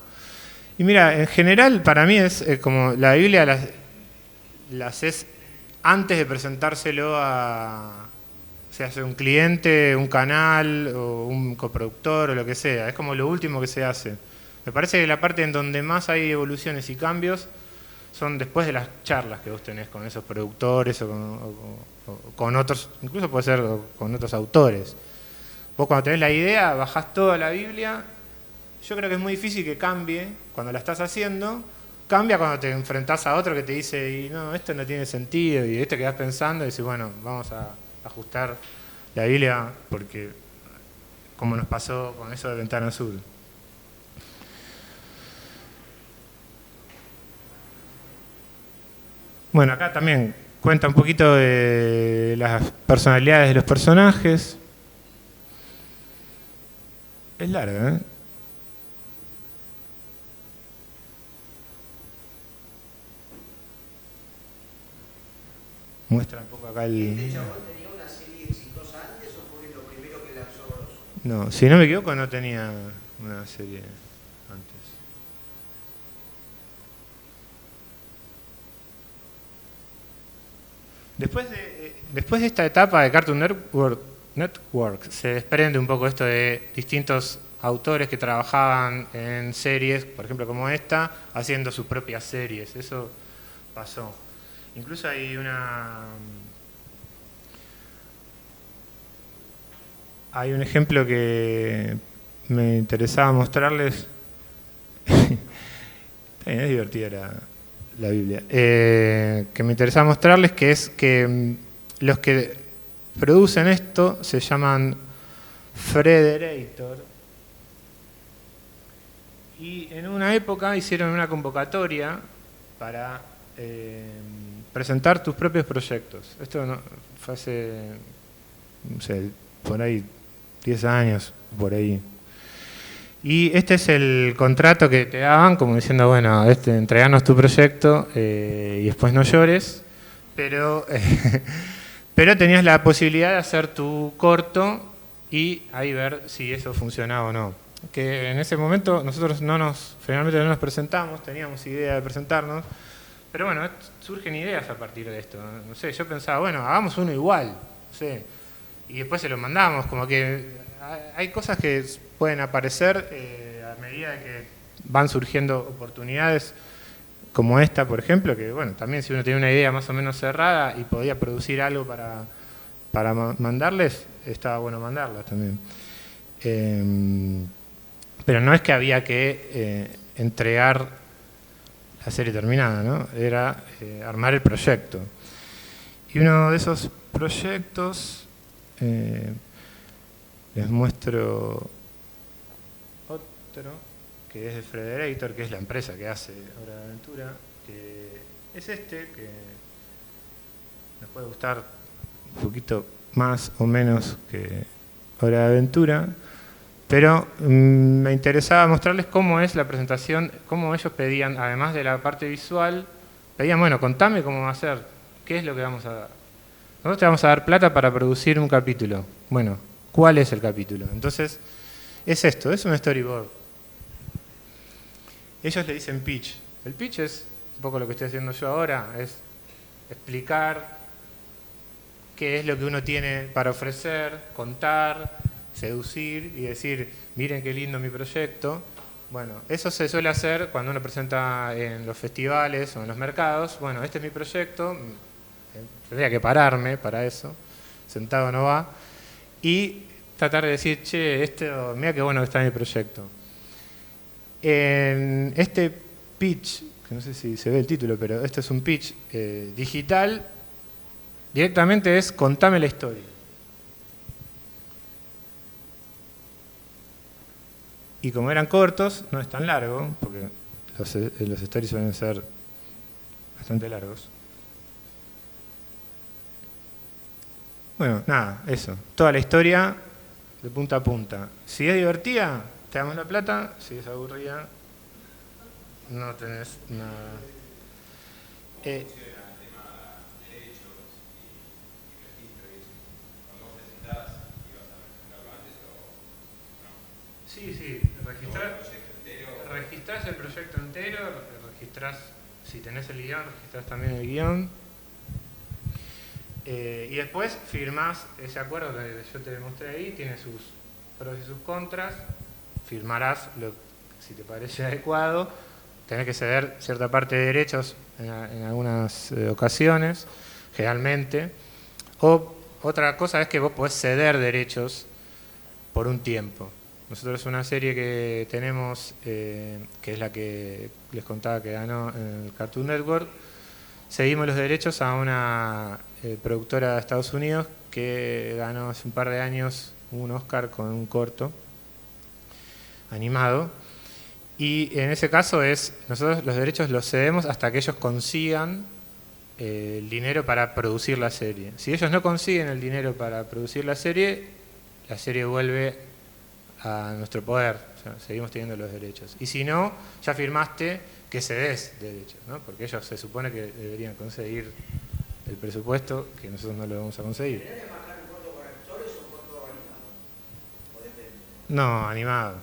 Y mira, en general para mí es como la Biblia las es antes de presentárselo a sea un cliente, un canal o un coproductor o lo que sea. Es como lo último que se hace. Me parece que la parte en donde más hay evoluciones y cambios son después de las charlas que vos tenés con esos productores o con otros, incluso puede ser con otros autores. Vos cuando tenés la idea, bajás toda la Biblia. Yo creo que es muy difícil que cambie cuando la estás haciendo. Cambia cuando te enfrentás a otro que te dice, y no, esto no tiene sentido, y te quedás pensando y decís, bueno, vamos a ajustar la Biblia, porque como nos pasó con eso de Ventana Azul. Bueno, acá también cuenta un poquito de las personalidades de los personajes. Es larga, ¿eh? Muestra un poco acá el... ¿Este chabón tenía una serie exitosa antes o fue lo primero que lanzó? No, si no me equivoco no tenía una serie antes. Después de esta etapa de Cartoon Network se desprende un poco esto de distintos autores que trabajaban en series, por ejemplo como esta, haciendo sus propias series. Eso pasó. Incluso hay un ejemplo que me interesaba mostrarles. Es divertida la Biblia. Que me interesaba mostrarles, que es que los que producen esto se llaman Frederator. Y en una época hicieron una convocatoria para presentar tus propios proyectos. Esto no, fue hace, no sé, por ahí 10 años, por ahí. Y este es el contrato que te daban, como diciendo, bueno, entreganos tu proyecto y después no llores, pero tenías la posibilidad de hacer tu corto y ahí ver si eso funcionaba o no. Que en ese momento nosotros finalmente no nos presentamos, teníamos idea de presentarnos, pero bueno, surgen ideas a partir de esto. No sé, yo pensaba, bueno, hagamos uno igual, no sé. y después se lo mandamos. Como que hay cosas que pueden aparecer a medida de que van surgiendo oportunidades como esta, por ejemplo, que bueno, también si uno tiene una idea más o menos cerrada y podía producir algo para mandarles, estaba bueno mandarlas también. Pero no es que había que entregar la serie terminada, ¿no? Era armar el proyecto. Y uno de esos proyectos, les muestro otro, que es de Frederator, que es la empresa que hace Hora de Aventura, que es este, que nos puede gustar un poquito más o menos que Hora de Aventura, pero me interesaba mostrarles cómo es la presentación, cómo ellos pedían, además de la parte visual, pedían, bueno, contame cómo va a ser, qué es lo que vamos a dar. Nosotros te vamos a dar plata para producir un capítulo. Bueno, ¿cuál es el capítulo? Entonces, es esto, es un storyboard. Ellos le dicen pitch. El pitch es un poco lo que estoy haciendo yo ahora, es explicar qué es lo que uno tiene para ofrecer, contar, seducir y decir, miren qué lindo mi proyecto. Bueno, eso se suele hacer cuando uno presenta en los festivales o en los mercados. Bueno, este es mi proyecto, tendría que pararme para eso, sentado no va, y tratar de decir, che, mira qué bueno que está mi proyecto. En este pitch, que no sé si se ve el título, pero este es un pitch digital, directamente es contame la historia. Y como eran cortos, no es tan largo, porque los stories suelen ser bastante largos. Bueno, nada, eso. Toda la historia de punta a punta. Si es divertida, te damos la plata. Si es aburrida, no tenés nada. Sí, registrás el proyecto entero, registrás, si tenés el guión, registrás también el guión. Y después firmás ese acuerdo que yo te mostré ahí, tiene sus pros y sus contras, firmarás si te parece adecuado, tenés que ceder cierta parte de derechos en algunas ocasiones, generalmente, o otra cosa es que vos podés ceder derechos por un tiempo. Nosotros una serie que tenemos, que es la que les contaba que ganó en el Cartoon Network, cedimos los derechos a una productora de Estados Unidos que ganó hace un par de años un Oscar con un corto animado. Y en ese caso nosotros los derechos los cedemos hasta que ellos consigan el dinero para producir la serie. Si ellos no consiguen el dinero para producir la serie vuelve a nuestro poder, o sea, seguimos teniendo los derechos. Y si no, ya firmaste que cedés derechos, ¿no? Porque ellos se supone que deberían conseguir el presupuesto, que nosotros no lo vamos a conseguir. ¿Tenés que marcar un corto con actores o un corto animado? ¿O depende? No, animado.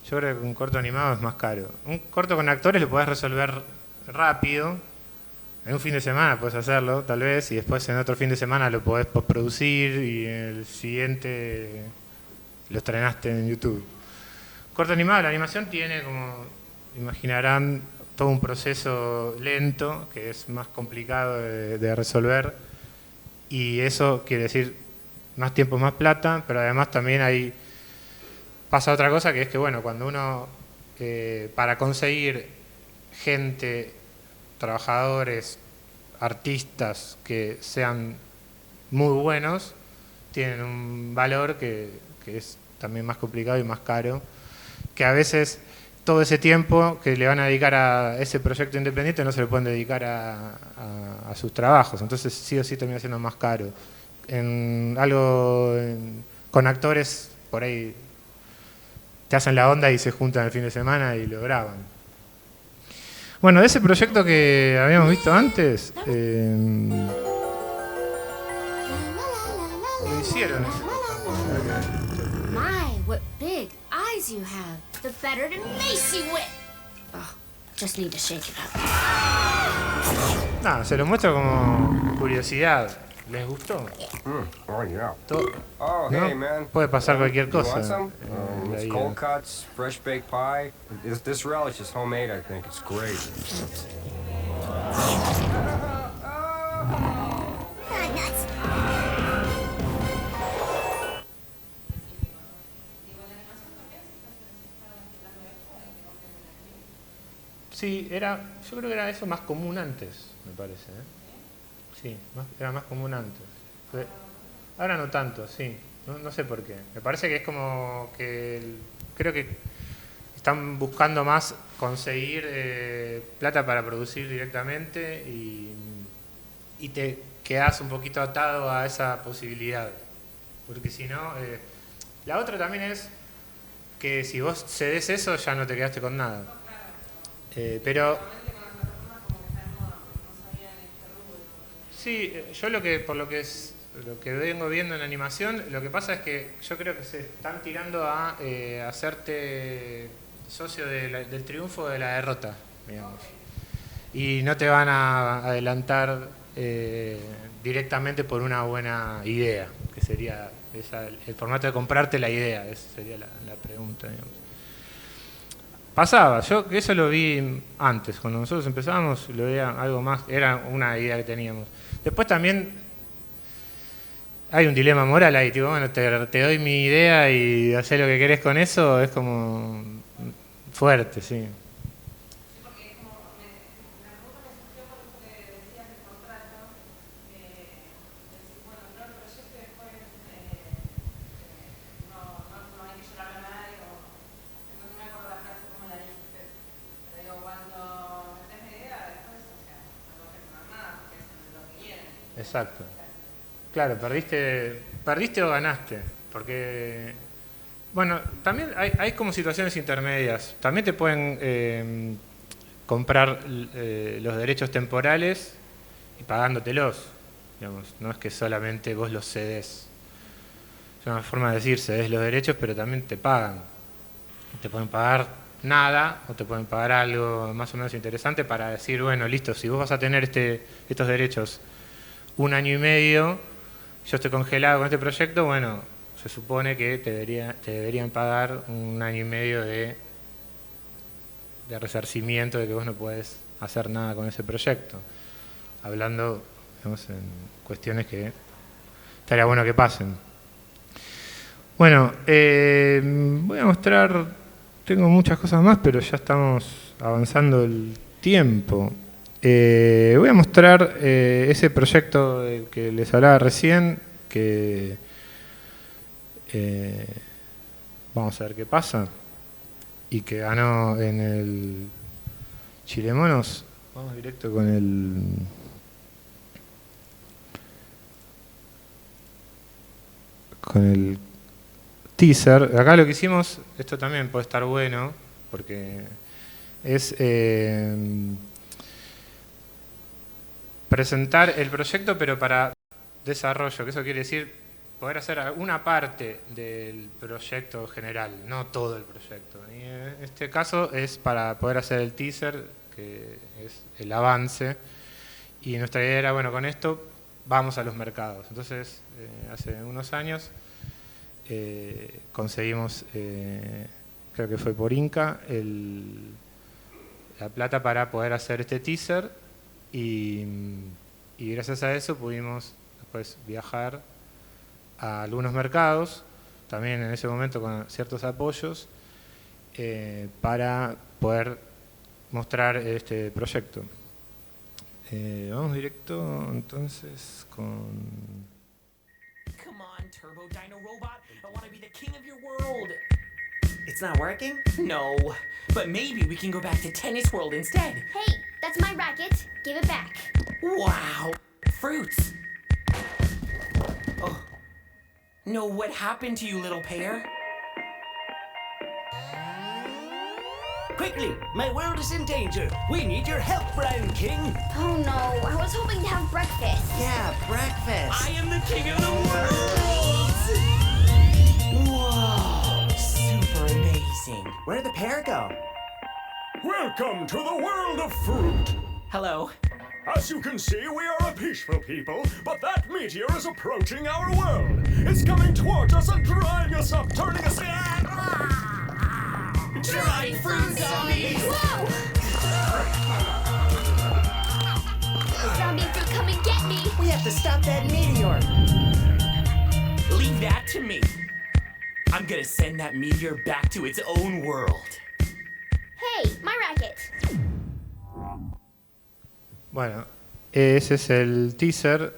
Yo creo que un corto animado es más caro. Un corto con actores lo podés resolver rápido. En un fin de semana podés hacerlo, tal vez, y después en otro fin de semana lo podés postproducir y en el siguiente lo estrenaste en YouTube. Corto animado, la animación tiene, como imaginarán, todo un proceso lento que es más complicado de resolver, y eso quiere decir más tiempo, más plata, pero además también pasa otra cosa, que es que bueno, cuando uno para conseguir gente, trabajadores, artistas que sean muy buenos, tienen un valor que es también más complicado y más caro, que a veces todo ese tiempo que le van a dedicar a ese proyecto independiente no se le pueden dedicar a sus trabajos, entonces sí o sí termina siendo más caro. Con actores, por ahí te hacen la onda y se juntan el fin de semana y lo graban. Bueno, de ese proyecto que habíamos visto antes, lo hicieron ese. My, what big eyes you have. The better than Macy Whip. Oh, just need to shake it up. Nada, se lo muestro como curiosidad. ¿Les gustó? Oh, yeah. Oh, hey, man. Puede pasar cualquier You want cosa. some? It's cold cuts, fresh baked pie. This relish is homemade, I think. It's great. Nuts. Sí, yo creo que era eso más común antes, me parece. Sí, era más común antes. Ahora no tanto, sí. No sé por qué. Me parece que es como que creo que están buscando más conseguir plata para producir directamente y te quedas un poquito atado a esa posibilidad. Porque si no, la otra también es que si vos cedes eso ya no te quedaste con nada. Pero sí, yo por lo que vengo viendo en animación, lo que pasa es que yo creo que se están tirando a hacerte socio del triunfo o de la derrota, digamos. Y no te van a adelantar directamente por una buena idea, que sería el formato de comprarte la idea, esa sería la pregunta, digamos. Pasaba, yo que eso lo vi antes, cuando nosotros empezábamos lo veía algo más, era una idea que teníamos. Después también hay un dilema moral ahí, tipo, bueno, te doy mi idea y hacer lo que querés con eso, es como fuerte, sí. Exacto. Claro, perdiste o ganaste, porque, bueno, también hay como situaciones intermedias. También te pueden comprar los derechos temporales y pagándotelos, digamos. No es que solamente vos los cedés. Es una forma de decir, cedés los derechos, pero también te pagan. Te pueden pagar nada o te pueden pagar algo más o menos interesante para decir, bueno, listo, si vos vas a tener estos derechos 1 año y medio, yo estoy congelado con este proyecto, bueno, se supone que te deberían pagar 1 año y medio de resarcimiento de que vos no podés hacer nada con ese proyecto. Hablando, digamos, en cuestiones que estaría bueno que pasen. Bueno, voy a mostrar, tengo muchas cosas más, pero ya estamos avanzando el tiempo. Voy a mostrar ese proyecto del que les hablaba recién, que vamos a ver qué pasa, y que ganó en el Chilemonos. Vamos directo con el teaser. Acá lo que hicimos, esto también puede estar bueno, porque es presentar el proyecto, pero para desarrollo, que eso quiere decir poder hacer una parte del proyecto general, no todo el proyecto. Y en este caso es para poder hacer el teaser, que es el avance, y nuestra idea era, bueno, con esto vamos a los mercados. Entonces, hace unos años conseguimos, creo que fue por Inca, la plata para poder hacer este teaser, y gracias a eso pudimos después viajar a algunos mercados, también en ese momento con ciertos apoyos, para poder mostrar este proyecto. Vamos directo entonces con... Come on, Turbo Dino Robot. I want to be the king of your world. It's not working? No, but maybe we can go back to Tennis World instead. Hey, that's my racket. Give it back. Wow, fruits. Oh, no, what happened to you, little pear? Quickly, my world is in danger. We need your help, Brian King. Oh no, I was hoping to have breakfast. Yeah, breakfast. I am the king of the world. Whoa, super amazing. Where'd the pear go? Welcome to the world of fruit. Hello. As you can see, we are a peaceful people, but that meteor is approaching our world. It's coming towards us and drying us up, turning us Dried fruit zombies! Whoa! Zombie fruit, come and get me! We have to stop that meteor. Leave that to me. I'm gonna send that meteor back to its own world. Hey, my racket! Bueno, ese es el teaser.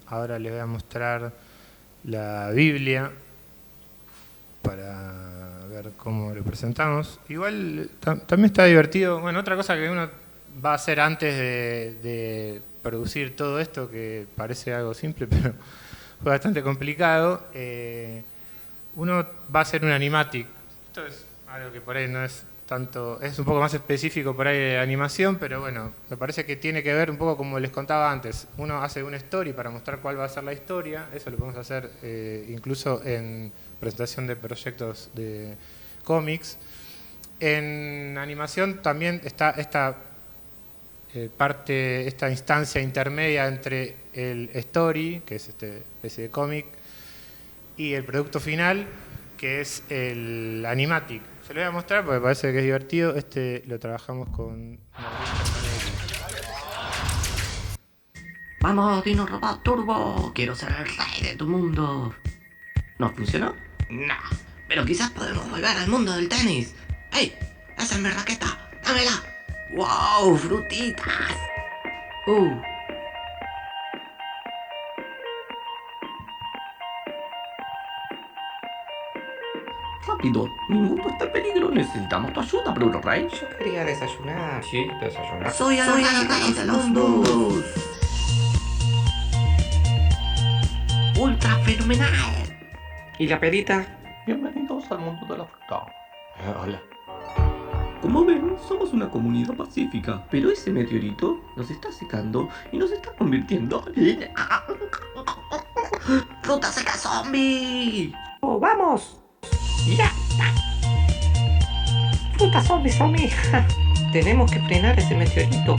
Ahora les voy a mostrar la Biblia para ver cómo lo presentamos. Igual también está divertido. Bueno, otra cosa que uno va a hacer antes de producir todo esto, que parece algo simple, pero fue bastante complicado. Uno va a hacer un animatic. Esto es algo que por ahí no es tanto, es un poco más específico por ahí de animación, pero bueno, me parece que tiene que ver un poco como les contaba antes. Uno hace una story para mostrar cuál va a ser la historia. Eso lo podemos hacer incluso en presentación de proyectos de cómics. En animación también está esta parte, esta instancia intermedia entre el story, que es especie de cómic, y el producto final, que es el animatic. Se lo voy a mostrar porque parece que es divertido. Este lo trabajamos con... Vamos, Dino Robot Turbo, quiero ser el rey de tu mundo. ¿No funcionó? No, pero quizás podemos volver al mundo del tenis. ¡Hey! ¡Esa es mi raqueta! ¡Dámela! ¡Wow! ¡Frutitas! Rápido, mi mundo está en peligro, necesitamos tu ayuda, Bruno Rey. Yo quería desayunar. Sí, desayunar. Soy el rey de los mundos. Ultra fenomenal. ¿Y la perita? Bienvenidos al mundo de la fruta. Hola. Como ven, somos una comunidad pacífica, pero ese meteorito nos está secando y nos está convirtiendo en... ¡Fruta seca zombie! ¡Oh, vamos! ¡Ya! ¡Fruta zombie, zombie! Tenemos que frenar ese meteorito.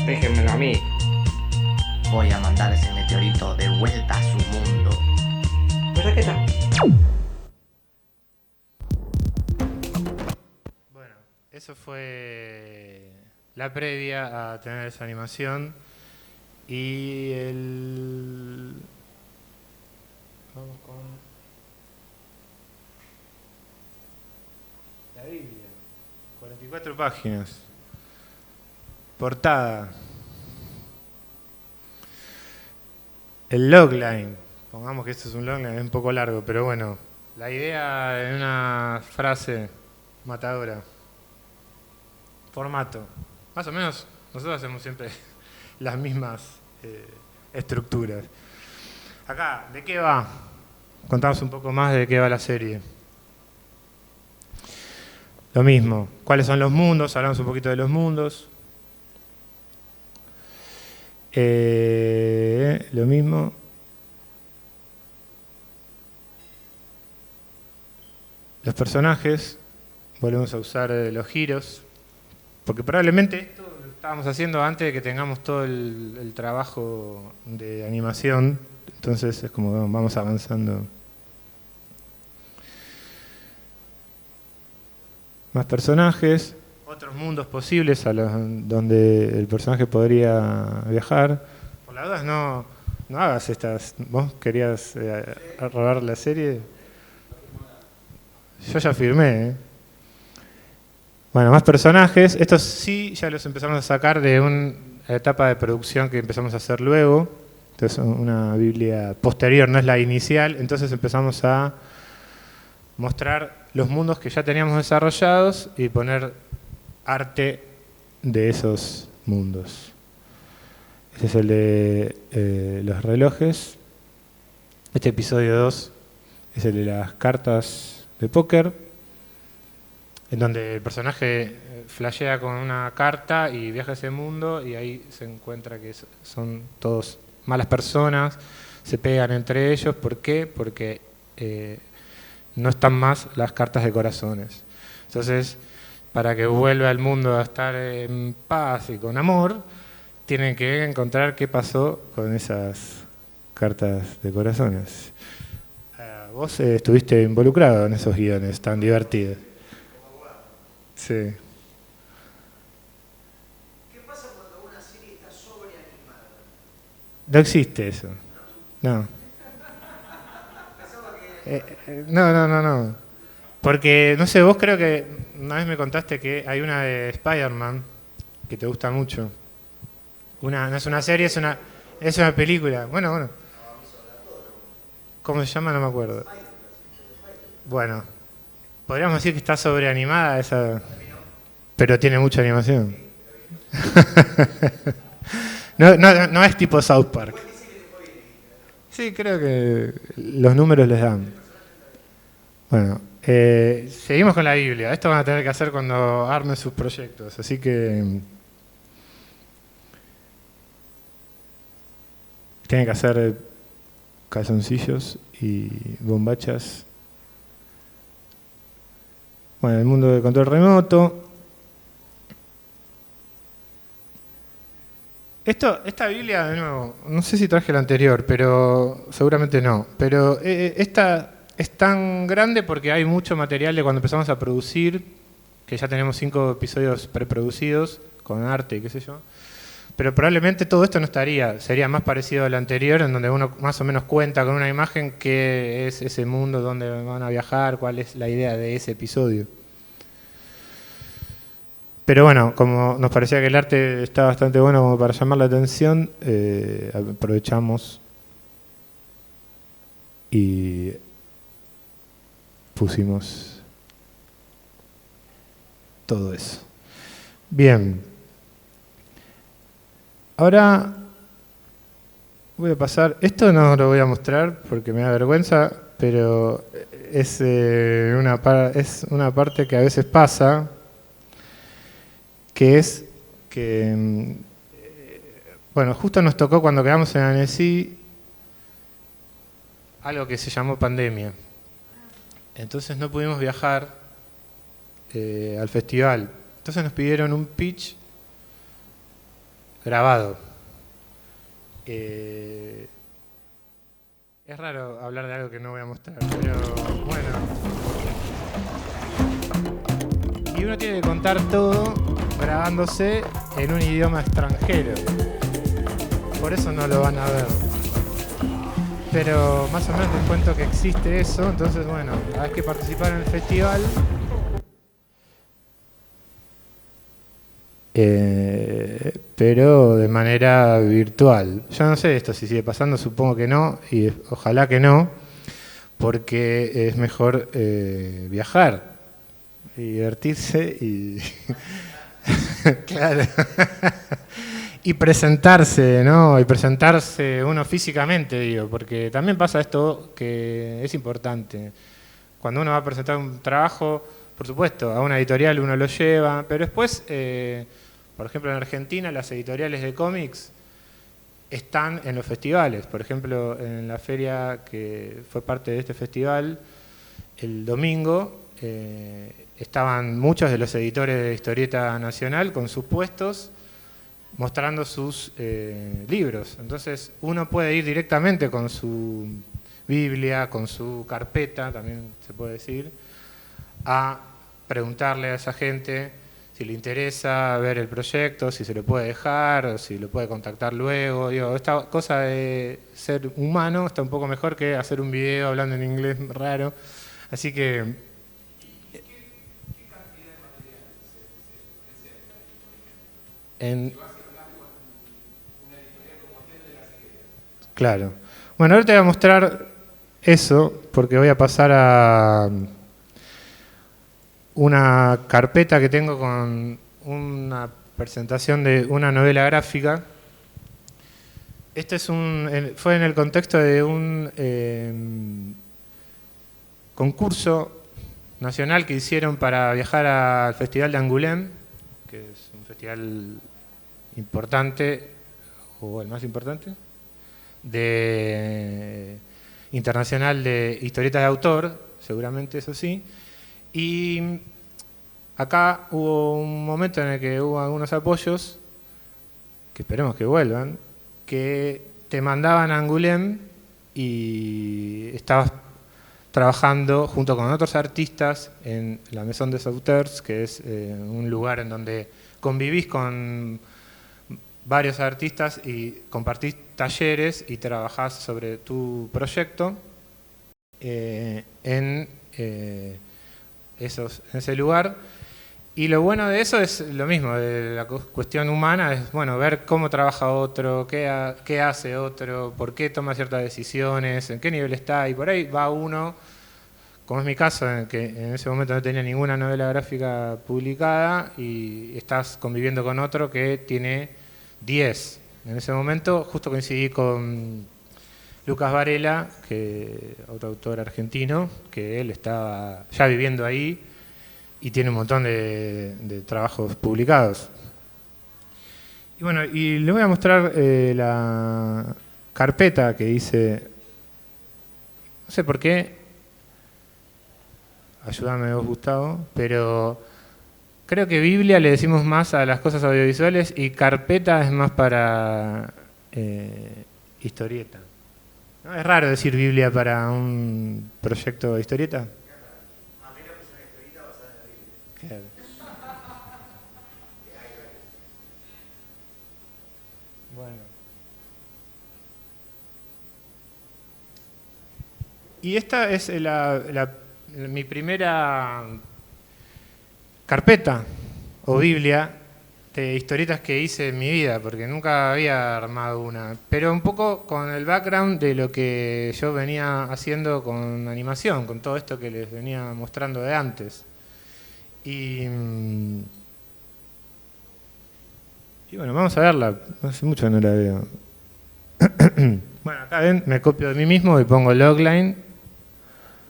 Déjenmelo a mí. Voy a mandar ese meteorito de vuelta a su mundo. ¿Mi raqueta? Bueno, eso fue la previa a tener esa animación. Y el... Vamos con... la Biblia. 44 páginas. Portada. El logline. Pongamos que esto es un logline, es un poco largo, pero bueno. La idea en una frase matadora. Formato. Más o menos, nosotros hacemos siempre las mismas estructuras. Acá, ¿de qué va? Contamos un poco más de qué va la serie. Lo mismo. ¿Cuáles son los mundos? Hablamos un poquito de los mundos. Lo mismo. Los personajes, volvemos a usar los giros, porque probablemente esto lo estábamos haciendo antes de que tengamos todo el trabajo de animación, entonces es como vamos avanzando. Más personajes, otros mundos posibles donde el personaje podría viajar. Por la duda no hagas estas. ¿Vos querías robar la serie? Yo ya firmé. Bueno, más personajes. Estos sí ya los empezamos a sacar de una etapa de producción que empezamos a hacer luego. Entonces una Biblia posterior, no es la inicial. Entonces empezamos a mostrar los mundos que ya teníamos desarrollados y poner arte de esos mundos. Este es el de los relojes. Este episodio 2 es el de las cartas de póker, en donde el personaje flashea con una carta y viaja a ese mundo y ahí se encuentra que son todos malas personas, se pegan entre ellos. ¿Por qué? Porque no están más las cartas de corazones. Entonces, para que vuelva el mundo a estar en paz y con amor, tienen que encontrar qué pasó con esas cartas de corazones. Vos estuviste involucrado en esos guiones tan divertidos. Sí. ¿Qué pasa cuando una serie está sobreanimada? No existe eso. No. No. Porque, no sé, vos creo que una vez me contaste que hay una de Spider-Man que te gusta mucho. No es una serie, es una película. Bueno. ¿Cómo se llama? No me acuerdo. Bueno, podríamos decir que está sobreanimada esa, pero tiene mucha animación. No es tipo South Park. Sí, creo que los números les dan. Bueno, seguimos con la Biblia. Esto van a tener que hacer cuando armen sus proyectos, así que tienen que hacer calzoncillos y bombachas. Bueno, el mundo de control remoto. Esta Biblia, de nuevo, no sé si traje la anterior, pero seguramente no. Pero esta es tan grande porque hay mucho material de cuando empezamos a producir, que ya tenemos 5 episodios preproducidos, con arte y qué sé yo. Pero probablemente todo esto no estaría, sería más parecido al anterior, en donde uno más o menos cuenta con una imagen qué es ese mundo, dónde van a viajar, cuál es la idea de ese episodio. Pero bueno, como nos parecía que el arte está bastante bueno como para llamar la atención, aprovechamos y pusimos todo eso. Bien. Ahora voy a pasar, esto no lo voy a mostrar porque me da vergüenza, pero es una parte que a veces pasa, que es que, bueno, justo nos tocó cuando quedamos en Annecy algo que se llamó pandemia. Entonces no pudimos viajar al festival. Entonces nos pidieron un pitch grabado. Es raro hablar de algo que no voy a mostrar, pero bueno. Y uno tiene que contar todo grabándose en un idioma extranjero. Por eso no lo van a ver. Pero más o menos les cuento que existe eso. Entonces, bueno, cada vez que participar en el festival, pero de manera virtual. Yo no sé esto si sigue pasando, supongo que no, y ojalá que no, porque es mejor viajar y divertirse y claro. Y presentarse, ¿no? Y presentarse uno físicamente, digo, porque también pasa esto que es importante. Cuando uno va a presentar un trabajo, por supuesto, a una editorial uno lo lleva, pero después, por ejemplo, en Argentina las editoriales de cómics están en los festivales. Por ejemplo, en la feria que fue parte de este festival, el domingo, estaban muchos de los editores de Historieta Nacional con sus puestos, mostrando sus libros. Entonces uno puede ir directamente con su Biblia, con su carpeta, también se puede decir, a preguntarle a esa gente si le interesa ver el proyecto, si se lo puede dejar, o si lo puede contactar luego. Digo, esta cosa de ser humano está un poco mejor que hacer un video hablando en inglés raro. Así que... ¿Qué cantidad de material se presenta? Claro. Bueno, ahora te voy a mostrar eso, porque voy a pasar a una carpeta que tengo con una presentación de una novela gráfica. Este fue en el contexto de un concurso nacional que hicieron para viajar al Festival de Angoulême, que es un festival importante, o el más importante, internacional de historietas de autor, seguramente eso sí, y acá hubo un momento en el que hubo algunos apoyos que esperemos que vuelvan, que te mandaban a Angoulême y estabas trabajando junto con otros artistas en la Maison des Auteurs, que es un lugar en donde convivís con varios artistas y compartís talleres y trabajás sobre tu proyecto en ese lugar. Y lo bueno de eso es lo mismo, de la cuestión humana, es bueno, ver cómo trabaja otro, qué hace otro, por qué toma ciertas decisiones, en qué nivel está, y por ahí va uno, como es mi caso, en que en ese momento no tenía ninguna novela gráfica publicada y estás conviviendo con otro que tiene 10. En ese momento justo coincidí con Lucas Varela, otro autor argentino, que él estaba ya viviendo ahí y tiene un montón de trabajos publicados. Y bueno, y le voy a mostrar la carpeta que hice, no sé por qué, ayúdame vos, Gustavo, pero creo que Biblia le decimos más a las cosas audiovisuales y carpeta es más para historieta. ¿No? Es raro decir Biblia para un proyecto de historieta. Claro. Bueno. Y esta es mi primera carpeta o Biblia de historietas que hice en mi vida, porque nunca había armado una, pero un poco con el background de lo que yo venía haciendo con animación, con todo esto que les venía mostrando de antes. Y bueno, vamos a verla. Hace mucho que no la veo. Bueno, acá ven, me copio de mí mismo y pongo logline,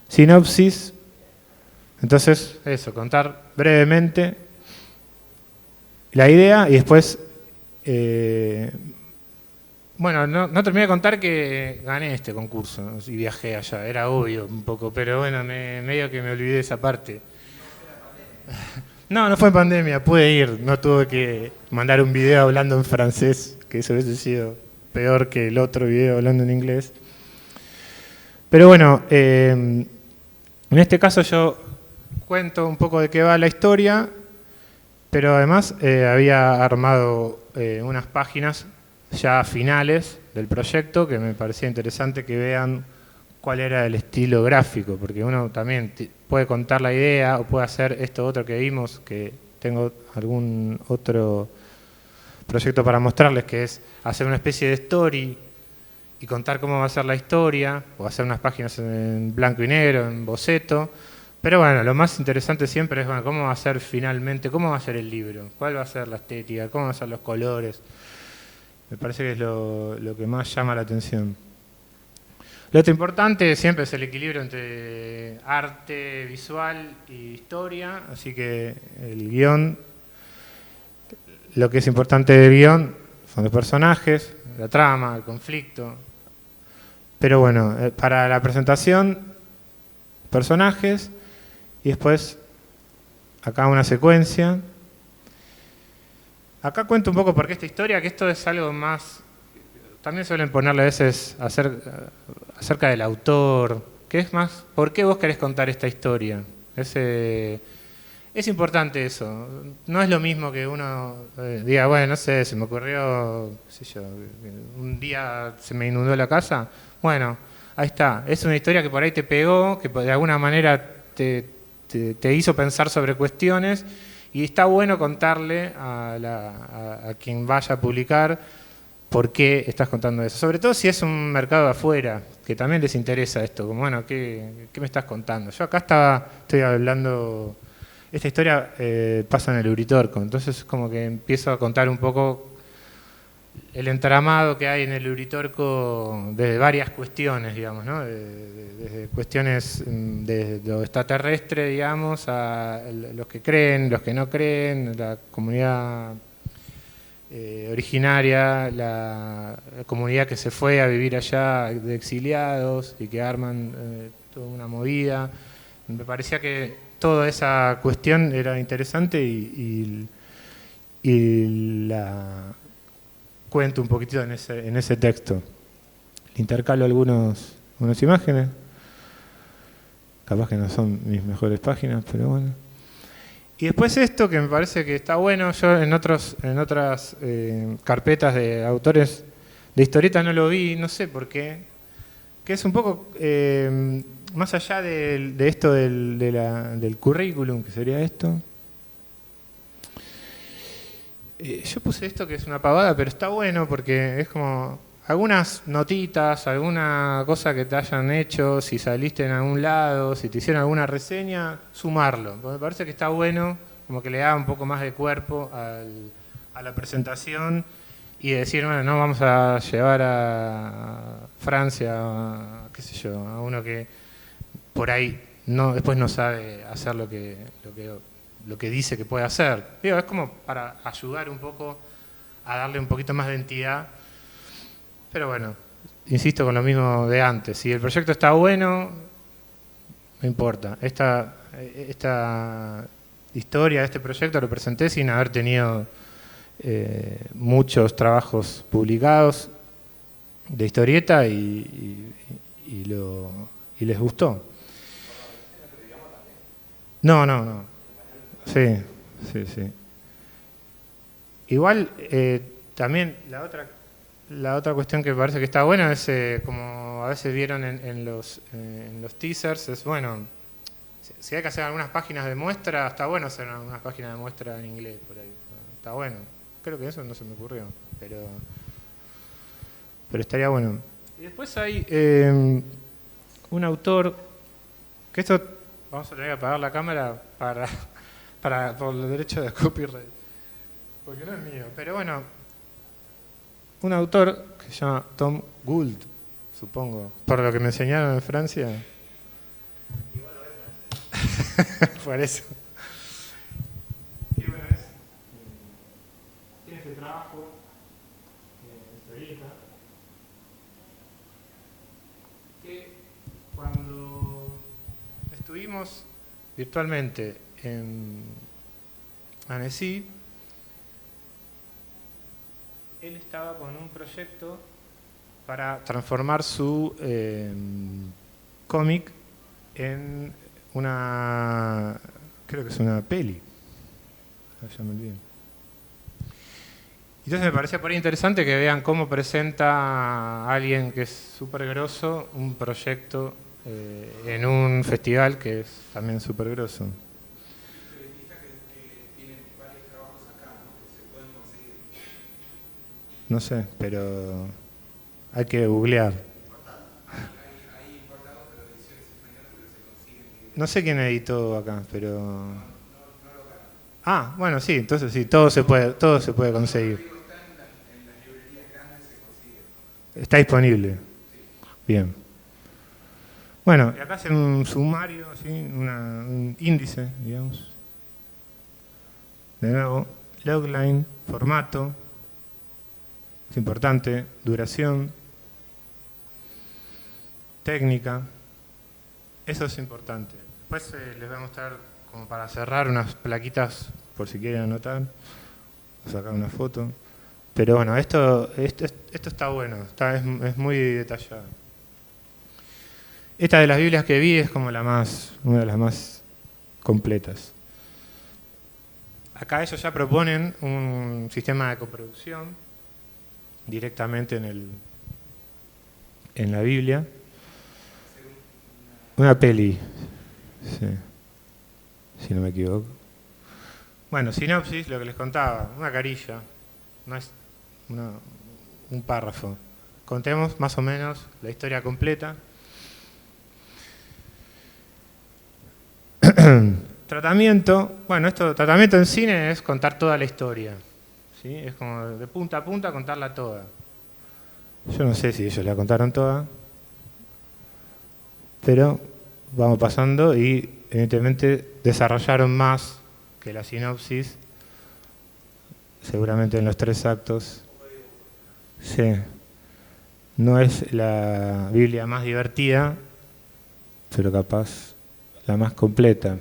sinopsis. Entonces, eso, contar brevemente la idea y después... bueno, no terminé de contar que gané este concurso, ¿no? Y viajé allá, era obvio un poco, pero bueno, medio que me olvidé de esa parte. No fue en pandemia, pude ir, no tuve que mandar un video hablando en francés, que eso hubiese sido peor que el otro video hablando en inglés. Pero bueno, en este caso yo cuento un poco de qué va la historia, pero además había armado unas páginas ya finales del proyecto que me parecía interesante que vean cuál era el estilo gráfico, porque uno también puede contar la idea o puede hacer esto otro que vimos, que tengo algún otro proyecto para mostrarles, que es hacer una especie de story y contar cómo va a ser la historia, o hacer unas páginas en blanco y negro, en boceto. Pero bueno, lo más interesante siempre es, bueno, cómo va a ser finalmente, cómo va a ser el libro, cuál va a ser la estética, cómo van a ser los colores. Me parece que es lo que más llama la atención. Lo otro importante siempre es el equilibrio entre arte visual y historia, así que el guión, lo que es importante del guión son los personajes, la trama, el conflicto. Pero bueno, para la presentación, personajes y después acá una secuencia. Acá cuento un poco por qué esta historia, que esto es algo más... También suelen ponerle a veces acerca del autor, que es más, ¿por qué vos querés contar esta historia? Es importante eso. No es lo mismo que uno diga, bueno, no sé, se me ocurrió, qué sé yo, un día se me inundó la casa. Bueno, ahí está. Es una historia que por ahí te pegó, que de alguna manera te hizo pensar sobre cuestiones y está bueno contarle a quien vaya a publicar por qué estás contando eso. Sobre todo si es un mercado de afuera, que también les interesa esto, como bueno, ¿qué me estás contando? Yo acá estoy hablando, esta historia pasa en el Uritorco, entonces como que empiezo a contar un poco el entramado que hay en el Uritorco de varias cuestiones, digamos, ¿no? Desde cuestiones de lo extraterrestre, digamos, a los que creen, los que no creen, la comunidad originaria, la comunidad que se fue a vivir allá de exiliados y que arman toda una movida. Me parecía que toda esa cuestión era interesante y cuento un poquitito en ese texto. Le intercalo algunas imágenes. Capaz que no son mis mejores páginas, pero bueno. Y después esto que me parece que está bueno, yo en otras carpetas de autores de historieta no lo vi, no sé por qué, que es un poco más allá de esto del currículum, que sería esto. Yo puse esto que es una pavada, pero está bueno porque es como algunas notitas, alguna cosa que te hayan hecho, si saliste en algún lado, si te hicieron alguna reseña, sumarlo. Porque me parece que está bueno, como que le da un poco más de cuerpo a la presentación y decir, bueno, no vamos a llevar a Francia, qué sé yo, a uno que por ahí después no sabe hacer lo que dice que puede hacer. Digo, es como para ayudar un poco a darle un poquito más de entidad. Pero bueno, insisto con lo mismo de antes. Si el proyecto está bueno, no importa. Esta historia, este proyecto lo presenté sin haber tenido muchos trabajos publicados de historieta y les gustó. No. Sí. Igual, también la otra cuestión que me parece que está buena es, como a veces vieron en los teasers, es bueno, si hay que hacer algunas páginas de muestra, está bueno hacer algunas páginas de muestra en inglés por ahí. Está bueno. Creo que eso no se me ocurrió, pero estaría bueno. Y después hay un autor, que esto vamos a tener que apagar la cámara por el derecho de copyright, porque no es mío, pero bueno, un autor que se llama Tom Gould, supongo, por lo que me enseñaron en Francia. Igual lo es. Por eso. Y bueno, tiene este trabajo, historieta, que cuando estuvimos virtualmente en Annecy, él estaba con un proyecto para transformar su cómic en creo que es una peli. Ya me olvidé. Entonces me parecía por ahí interesante que vean cómo presenta a alguien que es súper grosso un proyecto en un festival que es también súper grosso. No sé, pero hay que googlear. No sé quién editó acá, pero... Ah, bueno, sí, entonces sí, todo se puede conseguir. Está disponible. Bien. Bueno, y acá hacen un sumario, ¿sí? Un índice, digamos. De nuevo, logline, formato. Es importante, duración, técnica, eso es importante. Después les voy a mostrar, como para cerrar, unas plaquitas por si quieren anotar o sacar una foto. Pero bueno, esto está bueno, es muy detallado. Esta de las Biblias que vi es como una de las más completas. Acá ellos ya proponen un sistema de coproducción directamente en la Biblia. Una peli, sí, si no me equivoco. Bueno, sinopsis, lo que les contaba, una carilla, no es un párrafo. Contemos más o menos la historia completa. Tratamiento, bueno, tratamiento en cine es contar toda la historia. ¿Sí? Es como de punta a punta contarla toda. Yo no sé si ellos la contaron toda, pero vamos pasando y evidentemente desarrollaron más que la sinopsis, seguramente en los 3 actos. Sí. No es la Biblia más divertida, pero capaz la más completa.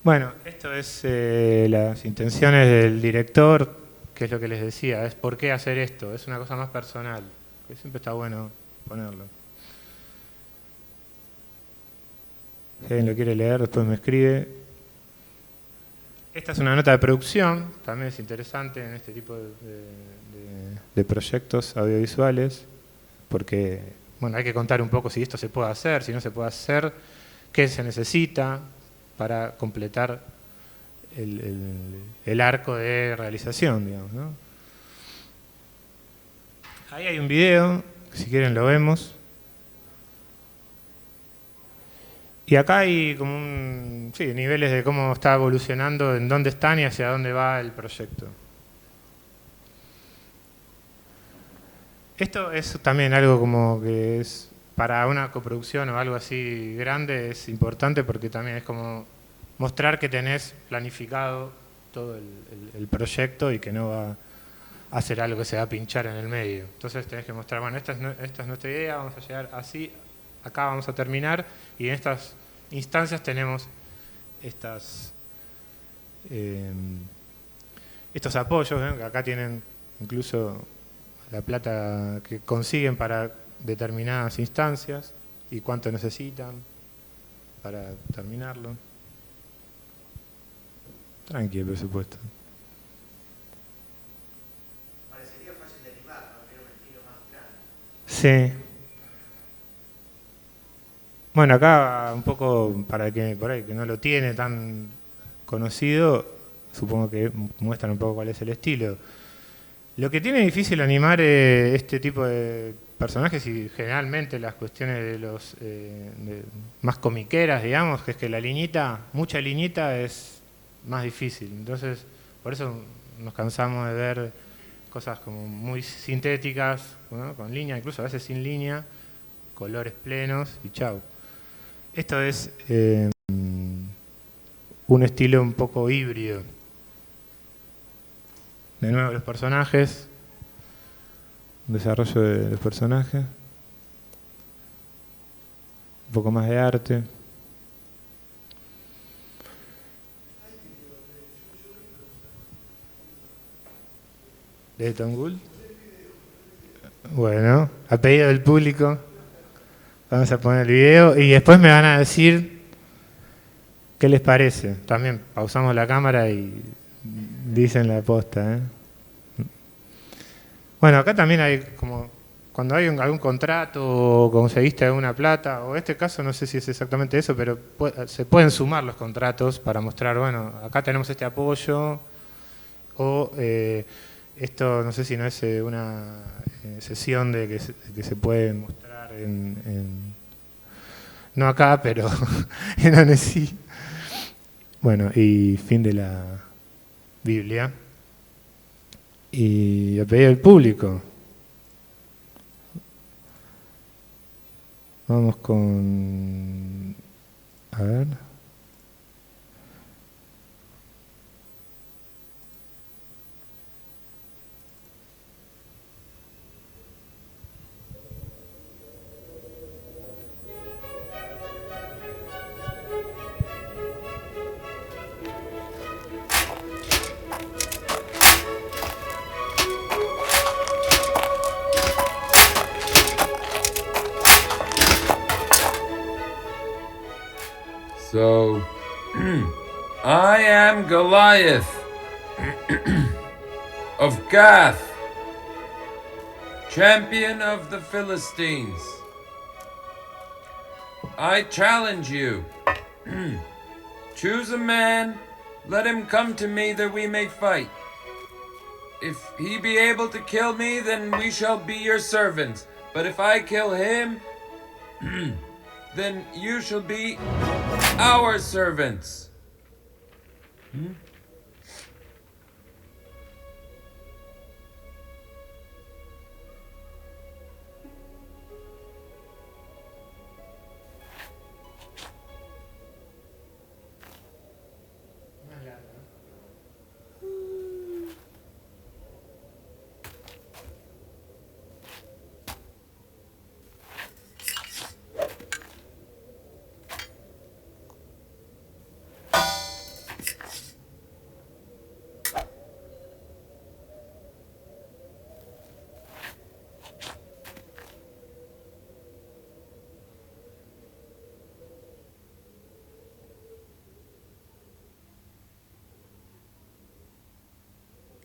Bueno, esto es las intenciones del director, que es lo que les decía, es por qué hacer esto, es una cosa más personal, que siempre está bueno ponerlo. Si alguien lo quiere leer, después me escribe. Esta es una nota de producción, también es interesante en este tipo de proyectos audiovisuales, porque bueno, hay que contar un poco si esto se puede hacer, si no se puede hacer, qué se necesita para completar el arco de realización, digamos, ¿no? Ahí hay un video, si quieren lo vemos. Y acá hay como niveles de cómo está evolucionando, en dónde están y hacia dónde va el proyecto. Esto es también algo como que es para una coproducción o algo así grande, es importante porque también es como mostrar que tenés planificado todo el proyecto y que no va a hacer algo que se va a pinchar en el medio. Entonces tenés que mostrar, bueno, esta es nuestra idea, vamos a llegar así, acá vamos a terminar, y en estas instancias tenemos estos apoyos, ¿eh? Que acá tienen incluso la plata que consiguen para determinadas instancias y cuánto necesitan para terminarlo. Tranqui el presupuesto. Parecería fácil de animar, ¿no? Pero un estilo más grande. Sí. Bueno, acá un poco para que por ahí que no lo tiene tan conocido, supongo que muestran un poco cuál es el estilo. Lo que tiene difícil animar este tipo de personajes y generalmente las cuestiones de los más comiqueras, digamos, que es que la liñita, mucha liñita es más difícil. Entonces, por eso nos cansamos de ver cosas como muy sintéticas, ¿no? Con línea, incluso a veces sin línea, colores plenos y chau. Esto es un estilo un poco híbrido. De nuevo los personajes, desarrollo de los personajes, un poco más de arte. ¿De Tongul? Bueno, a pedido del público vamos a poner el video y después me van a decir qué les parece. También pausamos la cámara y dicen la posta, ¿eh? Bueno, acá también hay como cuando hay algún contrato o conseguiste alguna plata, o en este caso no sé si es exactamente eso, pero se pueden sumar los contratos para mostrar, bueno, acá tenemos este apoyo, o esto no sé si no es una sesión de que se puede mostrar no acá, pero en Annecy. Bueno, y fin de la Biblia. Y a pedido del público. Vamos con... A ver... So, I am Goliath of Gath, champion of the Philistines. I challenge you. Choose a man, let him come to me that we may fight. If he be able to kill me, then we shall be your servants. But if I kill him, then you shall be our servants.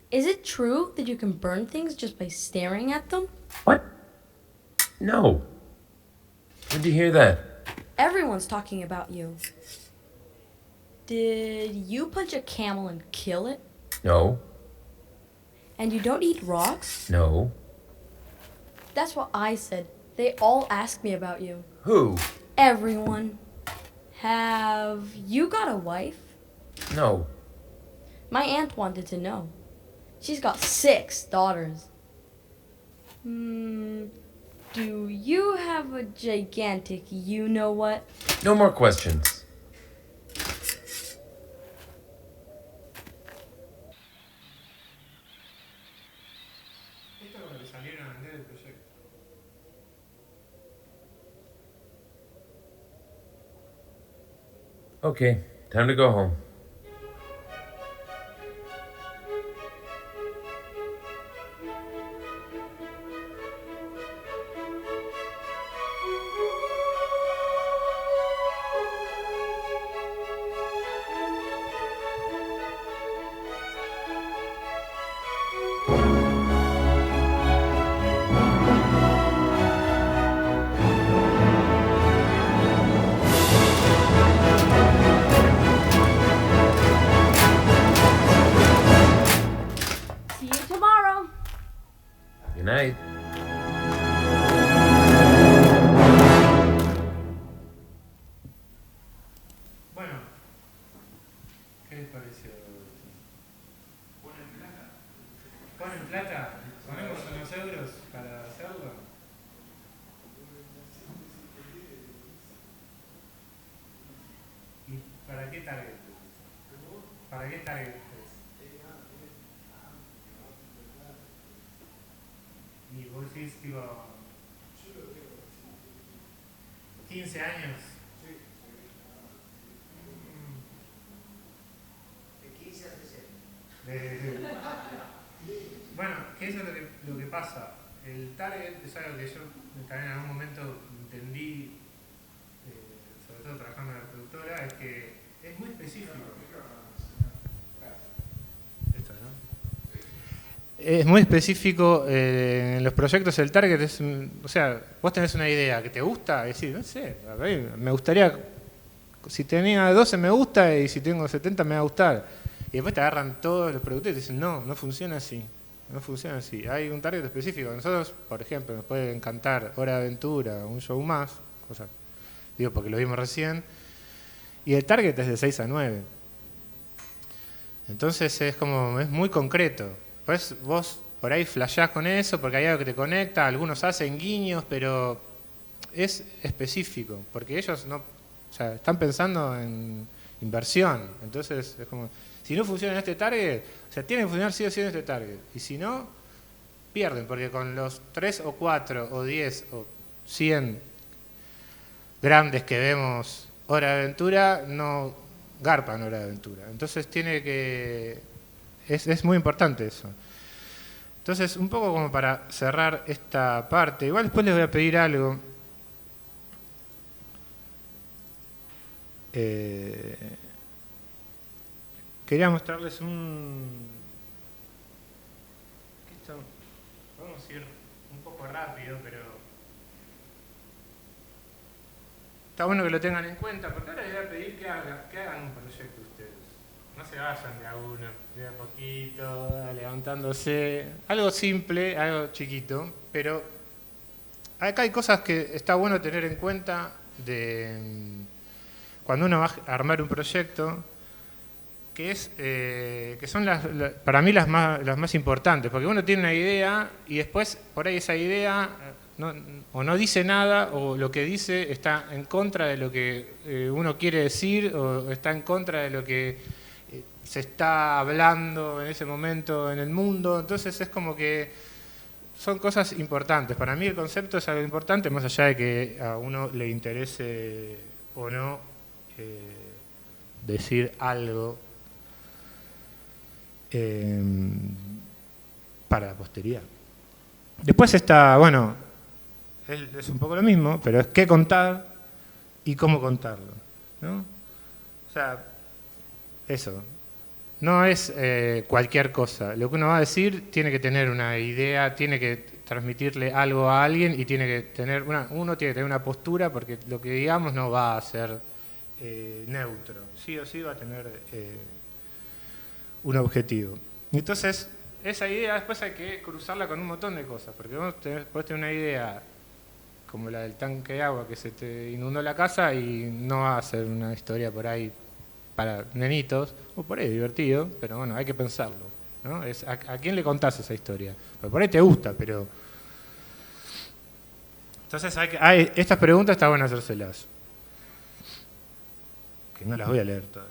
Is it true that you can burn things just by staring at them? What? No. Where'd you hear that? Everyone's talking about you. Did you punch a camel and kill it? No. And you don't eat rocks? No. That's what I said. They all ask me about you. Who? Everyone. Have you got a wife? No. My aunt wanted to know. She's got 6 daughters. Do you have a gigantic you-know-what? No more questions. Esto es lo que salieron a vender el proyecto. Okay, time to go home. See you tomorrow. Good night. Bueno, ¿qué les pareció? ¿Ponen plata? ¿Ponemos unos euros para hacerlo? ¿Y para qué target? ¿Para qué target es? Y vos decís, tipo, 15 años. De 15 a 60. Bueno, que eso es lo que pasa. El target es algo que yo también en algún momento entendí, sobre todo trabajando en la productora, es que es muy específico. Esto, ¿no? Es muy específico en los proyectos. El target es, o sea, vos tenés una idea que te gusta, decir, no sé, a ver, me gustaría, si tenía 12 me gusta y si tengo 70 me va a gustar. Y después te agarran todos los productos y te dicen, no, no funciona así. No funciona así. Hay un target específico. Nosotros, por ejemplo, nos puede encantar Hora de Aventura, un show más, cosa, digo porque lo vimos recién, y el target es de 6 a 9. Entonces es como, es muy concreto. Pues vos por ahí flashás con eso porque hay algo que te conecta, algunos hacen guiños, pero es específico, porque ellos no, o sea, están pensando en inversión. Entonces es como, si no funciona en este target, o sea, tiene que funcionar sí o sí en este target. Y si no, pierden, porque con los 3 o 4 o 10 o 100 grandes que vemos Hora de Aventura, no garpan Hora de Aventura. Entonces tiene que... Es muy importante eso. Entonces, un poco como para cerrar esta parte, igual después les voy a pedir algo. Quería mostrarles vamos a ir un poco rápido, pero está bueno que lo tengan en cuenta, porque ahora les voy a pedir que hagan un proyecto ustedes. No se vayan de a uno, de a poquito, levantándose. Algo simple, algo chiquito, pero acá hay cosas que está bueno tener en cuenta de cuando uno va a armar un proyecto, que son para mí las más importantes, porque uno tiene una idea y después por ahí esa idea o no dice nada, o lo que dice está en contra de lo que uno quiere decir, o está en contra de lo que se está hablando en ese momento en el mundo. Entonces es como que son cosas importantes. Para mí el concepto es algo importante, más allá de que a uno le interese o no decir algo para la posteridad. Después está, bueno, es un poco lo mismo, pero es qué contar y cómo contarlo, ¿no? O sea, eso. no es cualquier cosa. Lo que uno va a decir tiene que tener una idea, tiene que transmitirle algo a alguien y tiene que tener uno tiene que tener una postura, porque lo que digamos no va a ser neutro. Sí o sí va a tener un objetivo. Entonces, esa idea después hay que cruzarla con un montón de cosas, porque vos podés tener una idea como la del tanque de agua que se te inundó la casa y no va a ser una historia por ahí para nenitos, o por ahí divertido, pero bueno, hay que pensarlo, ¿no? ¿A quién le contás esa historia? Porque por ahí te gusta, pero... Entonces estas preguntas está bueno hacérselas. Que no las voy a leer todas.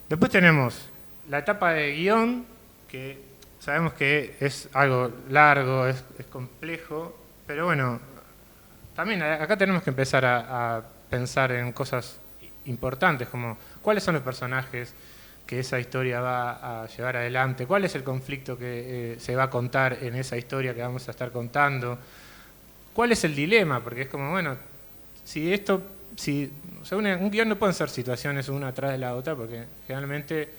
Después tenemos la etapa de guión, que sabemos que es algo largo, es complejo, pero bueno, también acá tenemos que empezar a pensar en cosas importantes, como cuáles son los personajes que esa historia va a llevar adelante, cuál es el conflicto que se va a contar en esa historia que vamos a estar contando, cuál es el dilema, porque es como, bueno, o sea, un guión no pueden ser situaciones una atrás de la otra, porque generalmente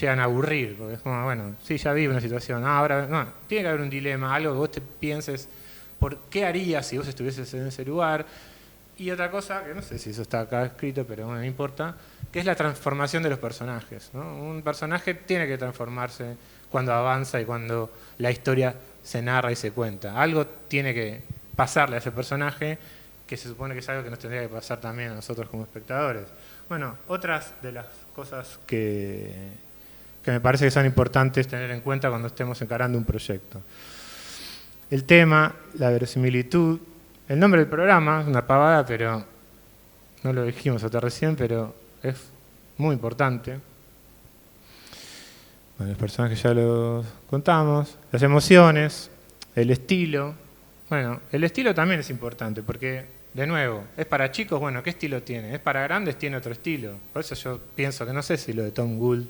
llegan a aburrir, porque es como, bueno, sí, ya vi una situación, ahora no, tiene que haber un dilema, algo que vos te pienses, ¿por qué harías si vos estuvieses en ese lugar? Y otra cosa, que no sé si eso está acá escrito, pero bueno, no importa, que es la transformación de los personajes, ¿no? Un personaje tiene que transformarse cuando avanza y cuando la historia se narra y se cuenta. Algo tiene que pasarle a ese personaje, que se supone que es algo que nos tendría que pasar también a nosotros como espectadores. Bueno, otras de las cosas que me parece que son importantes tener en cuenta cuando estemos encarando un proyecto. El tema, la verosimilitud, el nombre del programa, es una pavada, pero no lo dijimos hasta recién, pero es muy importante. Bueno, los personajes ya los contamos, las emociones, el estilo. Bueno, el estilo también es importante, porque, de nuevo, es para chicos, bueno, ¿qué estilo tiene? Es para grandes, tiene otro estilo. Por eso yo pienso que no sé si lo de Tom Gould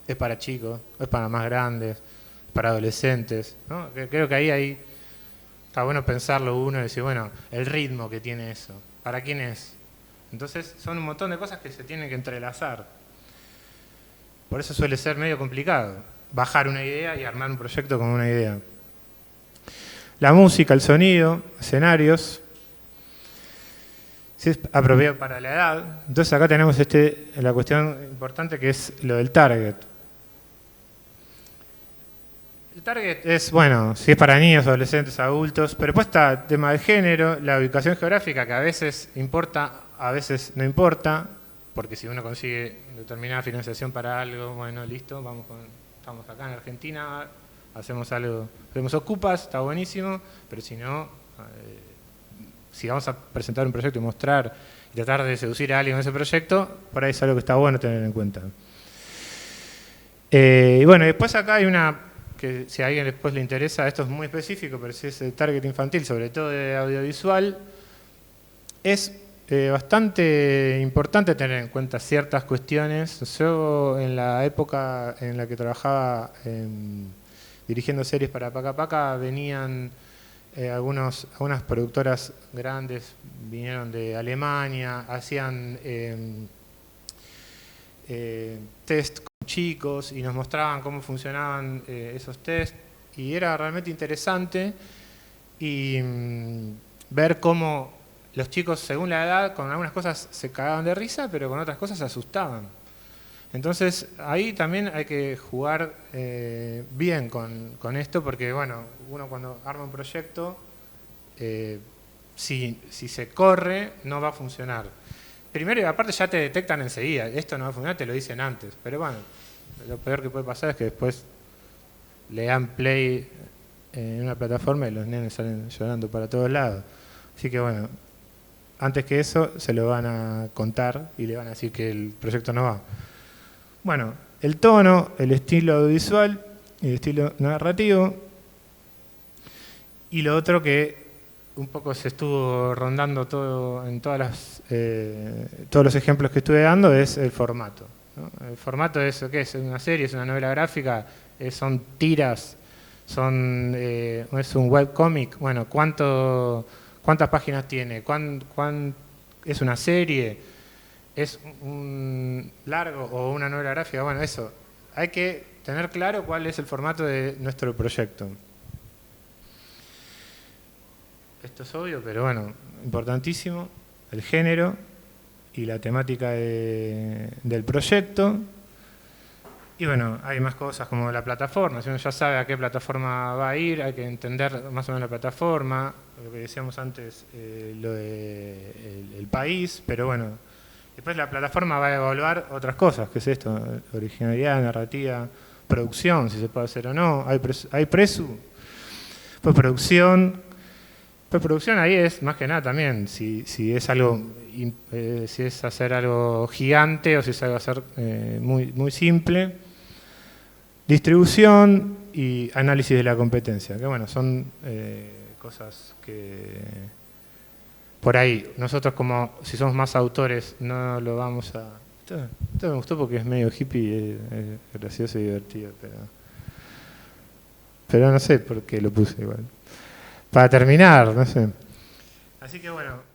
es para chicos, o es para más grandes, para adolescentes, ¿no? Creo que ahí está bueno pensarlo uno y decir, bueno, el ritmo que tiene eso, ¿para quién es? Entonces son un montón de cosas que se tienen que entrelazar. Por eso suele ser medio complicado bajar una idea y armar un proyecto con una idea. La música, el sonido, escenarios, si es apropiado para la edad. Entonces acá tenemos la cuestión importante que es lo del target. El target es, bueno, si es para niños, adolescentes, adultos, pero después está el tema de género, la ubicación geográfica, que a veces importa, a veces no importa, porque si uno consigue determinada financiación para algo, bueno, listo, estamos acá en Argentina, hacemos ocupas, está buenísimo, pero si no, si vamos a presentar un proyecto y mostrar y tratar de seducir a alguien en ese proyecto, por ahí es algo que está bueno tener en cuenta. Y bueno, después acá hay una que si a alguien después le interesa, esto es muy específico, pero si es el target infantil, sobre todo de audiovisual, es bastante importante tener en cuenta ciertas cuestiones. Yo en la época en la que trabajaba dirigiendo series para Paca Paca, venían algunas productoras grandes, vinieron de Alemania, hacían test con chicos y nos mostraban cómo funcionaban esos test, y era realmente interesante y ver cómo los chicos, según la edad, con algunas cosas se cagaban de risa, pero con otras cosas se asustaban. Entonces ahí también hay que jugar bien con esto, porque bueno, uno cuando arma un proyecto, si se corre, no va a funcionar. Primero y aparte ya te detectan enseguida, esto no va a funcionar, te lo dicen antes, pero bueno, lo peor que puede pasar es que después le dan play en una plataforma y los nenes salen llorando para todos lados. Así que bueno, antes que eso se lo van a contar y le van a decir que el proyecto no va. Bueno, el tono, el estilo audiovisual y el estilo narrativo. Y lo otro que un poco se estuvo rondando todo en todos los ejemplos que estuve dando es el formato, ¿no? El formato es, ¿qué es? ¿Una serie? ¿Es una novela gráfica? ¿Son tiras? ¿Es un webcómic? Bueno, ¿cuántas páginas tiene? ¿Es una serie? es un largo o una novela gráfica, bueno, eso, hay que tener claro cuál es el formato de nuestro proyecto. Esto es obvio, pero bueno, importantísimo, el género y la temática del proyecto. Y bueno, hay más cosas como la plataforma, si uno ya sabe a qué plataforma va a ir, hay que entender más o menos la plataforma, lo que decíamos antes, lo de el país, pero bueno, después la plataforma va a evaluar otras cosas, que es esto, originalidad, narrativa, producción, si se puede hacer o no, hay presu, pues producción ahí es más que nada también, si es algo, si es hacer algo gigante o si es algo hacer muy simple. Distribución y análisis de la competencia, que bueno, son cosas que por ahí, nosotros como si somos más autores no lo vamos a... Esto me gustó porque es medio hippie, es gracioso y divertido, pero no sé por qué lo puse igual. Para terminar, no sé. Así que bueno...